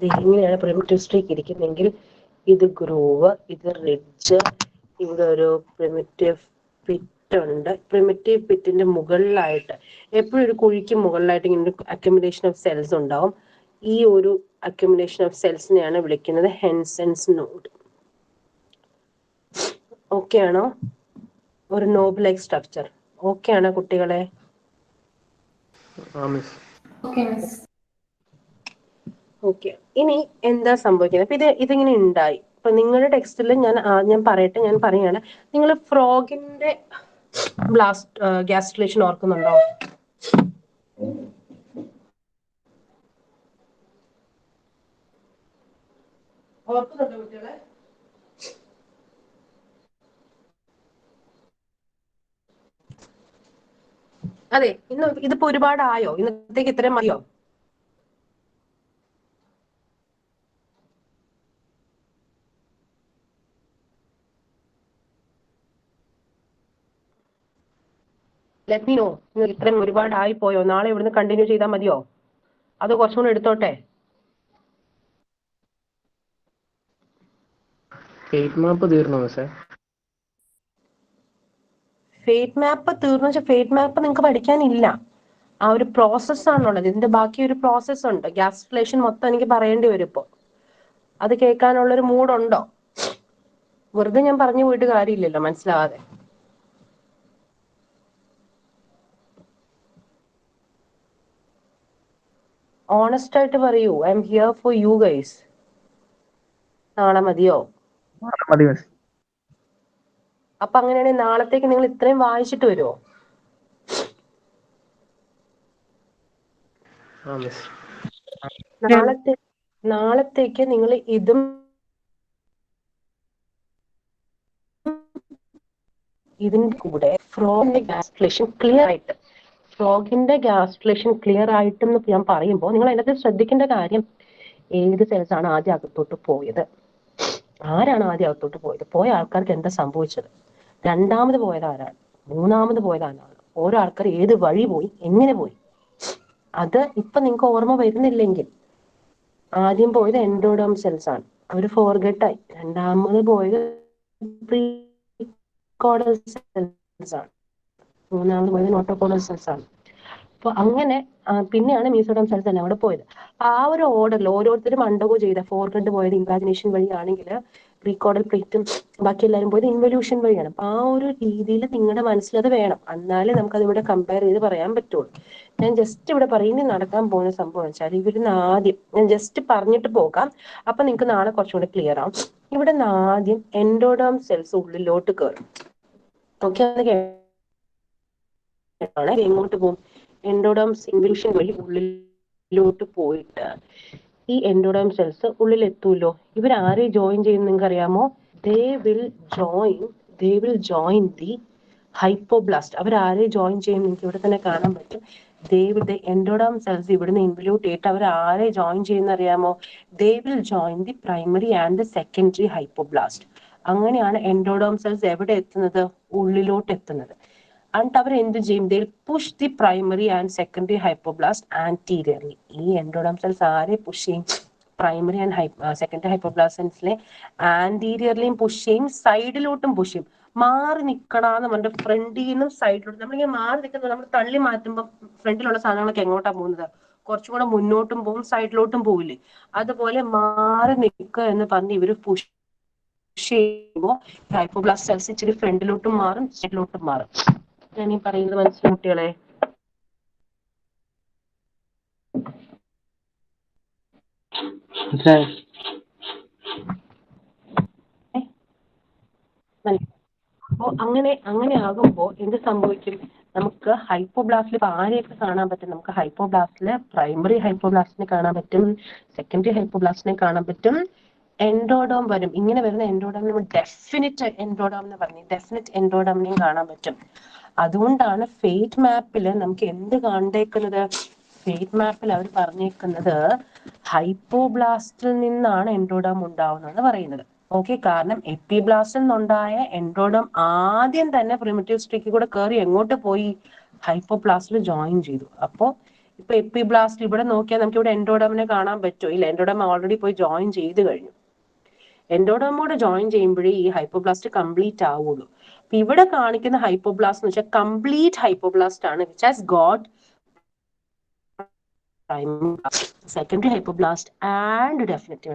Speaker 4: ഇങ്ങനെയാണ് പ്രിമിറ്റീവ് സ്ട്രീക്ക് ഇരിക്കുന്നെങ്കിൽ ഇത് ഗ്രൂവ്, ഇത് റിഡ്ജ്, ഇവിടെ ഒരു പ്രിമിറ്റീവ് പിറ്റ് ഉണ്ട്. പ്രിമിറ്റീവ് പിറ്റിന്റെ മുകളിലായിട്ട് എപ്പോഴും ഒരു കുഴിക്ക് മുകളിലായിട്ട് ഇങ്ങനെ അക്യുമുലേഷൻ ഓഫ് സെൽസ് ഉണ്ടാവും. ഈ ഒരു അക്യുമുലേഷൻ ഓഫ് സെൽസിനെയാണ് വിളിക്കുന്നത് ഹെൻസെൻസ് നോഡ്. ഓക്കെ ആണോ? ഒരു നോബ് ലൈക്ക് സ്ട്രക്ചർ. ഓക്കെ ആണോ കുട്ടികളെ? ഓക്കെ, ഇനി എന്താ സംഭവിക്കുന്നത്? അപ്പൊ ഇതിങ്ങനെ ഉണ്ടായി. ഇപ്പൊ നിങ്ങളുടെ ടെക്സ്റ്റിൽ ഞാൻ പറയാണ്. നിങ്ങൾ ഫ്രോഗിന്റെ ഗ്യാസ്ട്രേഷൻ ഓർക്കുന്നുണ്ടോ? ഓർക്കുന്നുണ്ടോ കുട്ടികളെ? അതെ, ഇതിപ്പോ ഒരുപാടായോ? ഇന്നത്തേക്ക് ഇത്രയും മതിയോ? Let me know. നിങ്ങൾ ഇത്രയും ഒരുപാടായി പോയോ? നാളെ ഇവിടുന്ന് കണ്ടിന്യൂ ചെയ്താൽ മതിയോ? അത് കുറച്ചും കൂടെ എടുത്തോട്ടെ?
Speaker 5: ഫേറ്റ് മാപ്പ് തീർന്നോ സാർ?
Speaker 4: ഫേറ്റ് മാപ്പ് തീർന്നു വെച്ചാൽ ഫേറ്റ് മാപ്പ് നിങ്ങൾക്ക് പഠിക്കാനില്ല. ആ ഒരു പ്രോസസ് ആണുള്ളത്. ഇതിന്റെ ബാക്കി ഒരു പ്രോസസ് ഉണ്ട്. ഗ്യാസ്ട്രേഷൻ മൊത്തം എനിക്ക് പറയേണ്ടി വരും ഇപ്പോ. അത് കേൾക്കാനുള്ളൊരു മൂഡുണ്ടോ? വെറുതെ ഞാൻ പറഞ്ഞു പോയിട്ട് കാര്യമില്ലല്ലോ മനസ്സിലാവാതെ. ഓണസ്റ്റ് ആയിട്ട് പറയൂ. I am here for you guys. നാളെ മതിയോ? അപ്പൊ അങ്ങനെയാണെങ്കിൽ നാളത്തേക്ക് നിങ്ങൾ ഇത്രയും വായിച്ചിട്ട് വരുമോ? നാളത്തേക്ക് നിങ്ങൾ ഇതും ഇതിന്റെ കൂടെ ഫ്രോഗിന്റെ ഗ്യാസ്ട്രേഷൻ ക്ലിയർ ആയിട്ടെന്ന് ഞാൻ പറയുമ്പോൾ നിങ്ങൾ അതിനകത്ത് ശ്രദ്ധിക്കേണ്ട കാര്യം, ഏത് സെൽസ് ആണ് ആദ്യം അകത്തോട്ട് പോയത്, ആരാണ് ആദ്യം അകത്തോട്ട് പോയത്, പോയ ആൾക്കാർക്ക് എന്താ സംഭവിച്ചത്, രണ്ടാമത് പോയത് ആരാണ്, മൂന്നാമത് പോയത് ആരാണ്, ഓരോ ആൾക്കാർ ഏത് വഴി പോയി, എങ്ങനെ പോയി. അത് ഇപ്പൊ നിങ്ങൾക്ക് ഓർമ്മ വരുന്നില്ലെങ്കിൽ, ആദ്യം പോയത് എൻഡോഡേം സെൽസ് ആണ്, അവര് ഫോർഗെറ്റായി. രണ്ടാമത് പോയത് പ്രീ കോഡൽ സെൽസ് ആണ്. മൂന്നാമത് പോയത് നോട്ടോകോണൽ സെൽസ് ആണ്. അപ്പൊ അങ്ങനെ പിന്നെയാണ് മീസോഡോം സെൽസ് എല്ലാം അവിടെ പോയത്. ആ ഒരു ഓർഡറിൽ ഓരോരുത്തരും അണ്ടർഗോ ചെയ്ത ഫോർഗഡ് പോയത് ഇമാജിനേഷൻ വഴിയാണെങ്കിൽ പ്രീകോഡൽ പ്ലേറ്റും ബാക്കി എല്ലാവരും പോയത് ഇൻവല്യൂഷൻ വഴിയാണ്. അപ്പൊ ആ ഒരു രീതിയിൽ നിങ്ങളുടെ മനസ്സിലത് വേണം, എന്നാലേ നമുക്കത് ഇവിടെ കമ്പയർ ചെയ്ത് പറയാൻ പറ്റുള്ളൂ. ഞാൻ ജസ്റ്റ് ഇവിടെ പറയുന്നത് നടക്കാൻ പോകുന്ന സംഭവം വെച്ചാൽ ഇവിടുന്ന് ആദ്യം ഞാൻ ജസ്റ്റ് പറഞ്ഞിട്ട് പോകാം, അപ്പൊ നിങ്ങൾക്ക് നാളെ കുറച്ചുകൂടെ ക്ലിയർ ആവും. ഇവിടെ നിന്ന് ആദ്യം എൻഡോഡേം സെൽസ് ഉള്ളിലോട്ട് കയറും. ഓക്കെ, എങ്ങോട്ട് പോകും? എൻഡോഡേം ഇൻവല്യൂഷൻ വഴി ഉള്ളിലോട്ട് പോയിട്ട് ഈ എൻഡോഡേം സെൽസ് ഉള്ളിൽ എത്തൂല്ലോ. ഇവരാരെ ജോയിൻ ചെയ്യുന്ന നിങ്ങൾക്ക് അറിയാമോ? They will join the hypoblast. അവരാരെ ജോയിൻ ചെയ്യും നിങ്ങൾക്ക് ഇവിടെ തന്നെ കാണാൻ പറ്റും. എൻഡോഡേം സെൽസ് ഇവിടുന്ന് ഇൻവല്യൂട്ട് ചെയ്തിട്ട് അവർ ആരെ ജോയിൻ ചെയ്യുന്ന അറിയാമോ? They will join the primary and the secondary hypoblast. അങ്ങനെയാണ് എൻഡോഡേം സെൽസ് എവിടെ എത്തുന്നത്? ഉള്ളിലോട്ട് എത്തുന്നത്. എന്നിട്ട് അവർ എന്ത് ചെയ്യും? They push the primary and secondary hypoblast anteriorly. ഈ എൻഡോഡേം സെൽസ് ആരെ പുഷ് ചെയ്യും? പ്രൈമറി ആൻഡ് സെക്കൻഡറി ഹൈപ്പോബ്ലാസ്റ്റിനെ ആന്റീരിയർലിയും പുഷ് ചെയ്യും, സൈഡിലോട്ടും പുഷ് ചെയ്യും. മാറി നിൽക്കണമെന്ന് പറഞ്ഞിട്ട് ഫ്രണ്ടിൽ നിന്നും സൈഡിലോട്ടും. നമ്മളിങ്ങനെ മാറി നിൽക്കുന്നത് നമ്മൾ തള്ളി മാറ്റുമ്പോൾ ഫ്രണ്ടിലുള്ള സാധനങ്ങളൊക്കെ എങ്ങോട്ടാണ് പോകുന്നത്? കുറച്ചും കൂടെ മുന്നോട്ടും പോകും, സൈഡിലോട്ടും പോവില്ലേ? അതുപോലെ മാറി നിൽക്കുക എന്ന് പറഞ്ഞ് ഇവര് പുഷ് ചെയ്യുമ്പോൾ ഹൈപ്പോബ്ലാസ്റ്റ് സെൽസ് ഇച്ചിരി ഫ്രണ്ടിലോട്ടും മാറും, സൈഡിലോട്ടും മാറും. ഞാൻ ഈ പറയുന്നത് മനസ്സിലായി കുട്ടികളെ? അപ്പോ അങ്ങനെ ആകുമ്പോ എന്ത് സംഭവിക്കും? നമുക്ക് ഹൈപ്പോബ്ലാസ്റ്റിൽ ഇപ്പൊ ആരെയൊക്കെ കാണാൻ പറ്റും? നമുക്ക് ഹൈപ്പോബ്ലാസ്റ്റില് പ്രൈമറി ഹൈപ്പോബ്ലാസ്റ്റിനെ കാണാൻ പറ്റും, സെക്കൻഡറി ഹൈപ്പോബ്ലാസ്റ്റിനെ കാണാൻ പറ്റും, എൻഡോഡോം വരും. ഇങ്ങനെ വരുന്ന എൻഡോഡോം നമ്മൾ ഡെഫിനിറ്റ് എൻഡോഡോം എന്ന് പറഞ്ഞു, ഡെഫിനിറ്റ് എൻഡോഡോമിനെയും കാണാൻ പറ്റും. അതുകൊണ്ടാണ് ഫേറ്റ് മാപ്പിൽ നമുക്ക് എന്ത് കണ്ടേക്കുന്നത്? ഫേറ്റ് മാപ്പിൽ അവർ പറഞ്ഞേക്കുന്നത് ഹൈപ്പോബ്ലാസ്റ്റിൽ നിന്നാണ് എൻഡോഡോം ഉണ്ടാവുന്നതെന്ന് പറയുന്നത്. ഓക്കെ, കാരണം എപ്പിബ്ലാസ്റ്റിൽ നിന്നുണ്ടായ എൻഡോഡോം ആദ്യം തന്നെ പ്രിമിറ്റീവ് സ്ട്രിക്കിൽ കൂടെ കയറി എങ്ങോട്ട് പോയി? ഹൈപ്പോബ്ലാസ്റ്റിൽ ജോയിൻ ചെയ്തു. അപ്പോ ഇപ്പൊ എപ്പിബ്ലാസ്റ്റ് ഇവിടെ നോക്കിയാൽ നമുക്ക് ഇവിടെ എൻഡോഡോമിനെ കാണാൻ പറ്റുമോ? ഇല്ല, എൻഡോഡോം ഓൾറെഡി പോയി ജോയിൻ ചെയ്ത് കഴിഞ്ഞു. എൻഡോഡോമോട് ജോയിൻ ചെയ്യുമ്പോഴേ ഈ ഹൈപ്പോബ്ലാസ്റ്റ് കംപ്ലീറ്റ് ആവുള്ളൂ. അപ്പൊ ഇവിടെ കാണിക്കുന്ന ഹൈപ്പോബ്ലാസ്റ്റ് എന്ന് വെച്ചാൽ കംപ്ലീറ്റ് ഹൈപ്പോബ്ലാസ്റ്റ് ആണ്, which has got secondary hypoblast and definitive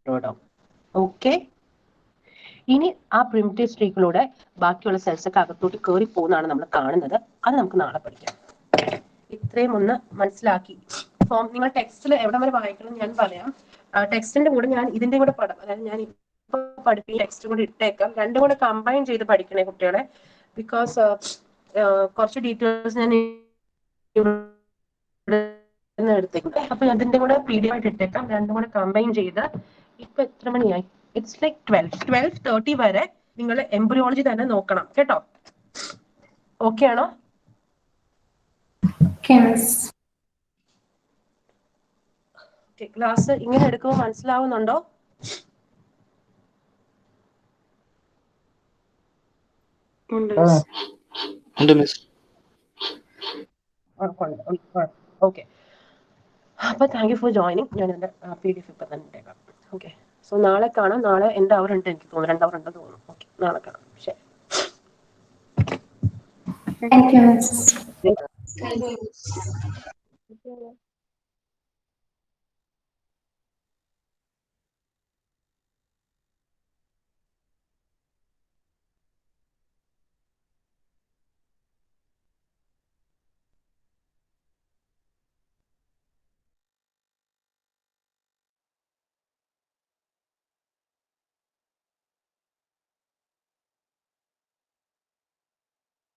Speaker 4: endoderm. Okay, ഇനി ആ പ്രിമിറ്റീവ് സ്ട്രീക്കിലൂടെ ബാക്കിയുള്ള സെൽസ് ഒക്കെ അകത്തോട്ട് കയറി പോകുന്നതാണ് നമ്മൾ കാണുന്നത്. അത് നമുക്ക് നാളെ പഠിക്കാം. ഇത്രയും ഒന്ന് മനസ്സിലാക്കി. ഫോം നിങ്ങൾ ടെക്സ്റ്റിൽ എവിടെ വരെ വായിക്കണം ഞാൻ പറയാം. ടെക്സ്റ്റിന്റെ കൂടെ ഞാൻ ഇതിന്റെ കൂടെ പടം, അതായത് ഞാൻ ഇപ്പൊ പഠിപ്പിക്കുന്ന ടെക്സ്റ്റ് കൂടെ ഇട്ടേക്കാം. രണ്ടും കൂടെ കമ്പൈൻ ചെയ്ത് പഠിക്കണേ കുട്ടികളെ. ബിക്കോസ് കുറച്ച് ഡീറ്റെയിൽസ് ഞാൻ എടുത്തേക്കും. അപ്പൊ അതിന്റെ കൂടെ PDF ആയിട്ട് ഇട്ടേക്കാം. രണ്ടും കൂടെ കമ്പൈൻ ചെയ്ത് ഇപ്പൊ എത്ര മണിയായി? ഇറ്റ്സ് ലൈക്ക് 12:30 വരെ നിങ്ങൾ എംബ്രിയോളജി തന്നെ നോക്കണം കേട്ടോ. ഓക്കെ ആണോ? ക്ലാസ് ഇങ്ങനെ എടുക്കുമ്പോൾ മനസ്സിലാവുന്നുണ്ടോ? ഓക്കെ, അപ്പൊ താങ്ക് യു ഫോർ ജോയിനിങ്. ഞാൻ എന്റെ PDF ഇപ്പൊ തന്നെ ഇട്ടേക്കാം. ഓക്കെ, സോ നാളെ കാണാം. നാളെ എൻ്റെ അവർ ഉണ്ട്, എനിക്ക് തോന്നുന്നു 2 അവർ ഉണ്ടെന്ന് തോന്നുന്നു. ഓക്കെ, നാളെ കാണാം. ശരി.
Speaker 6: Thank you, Miss.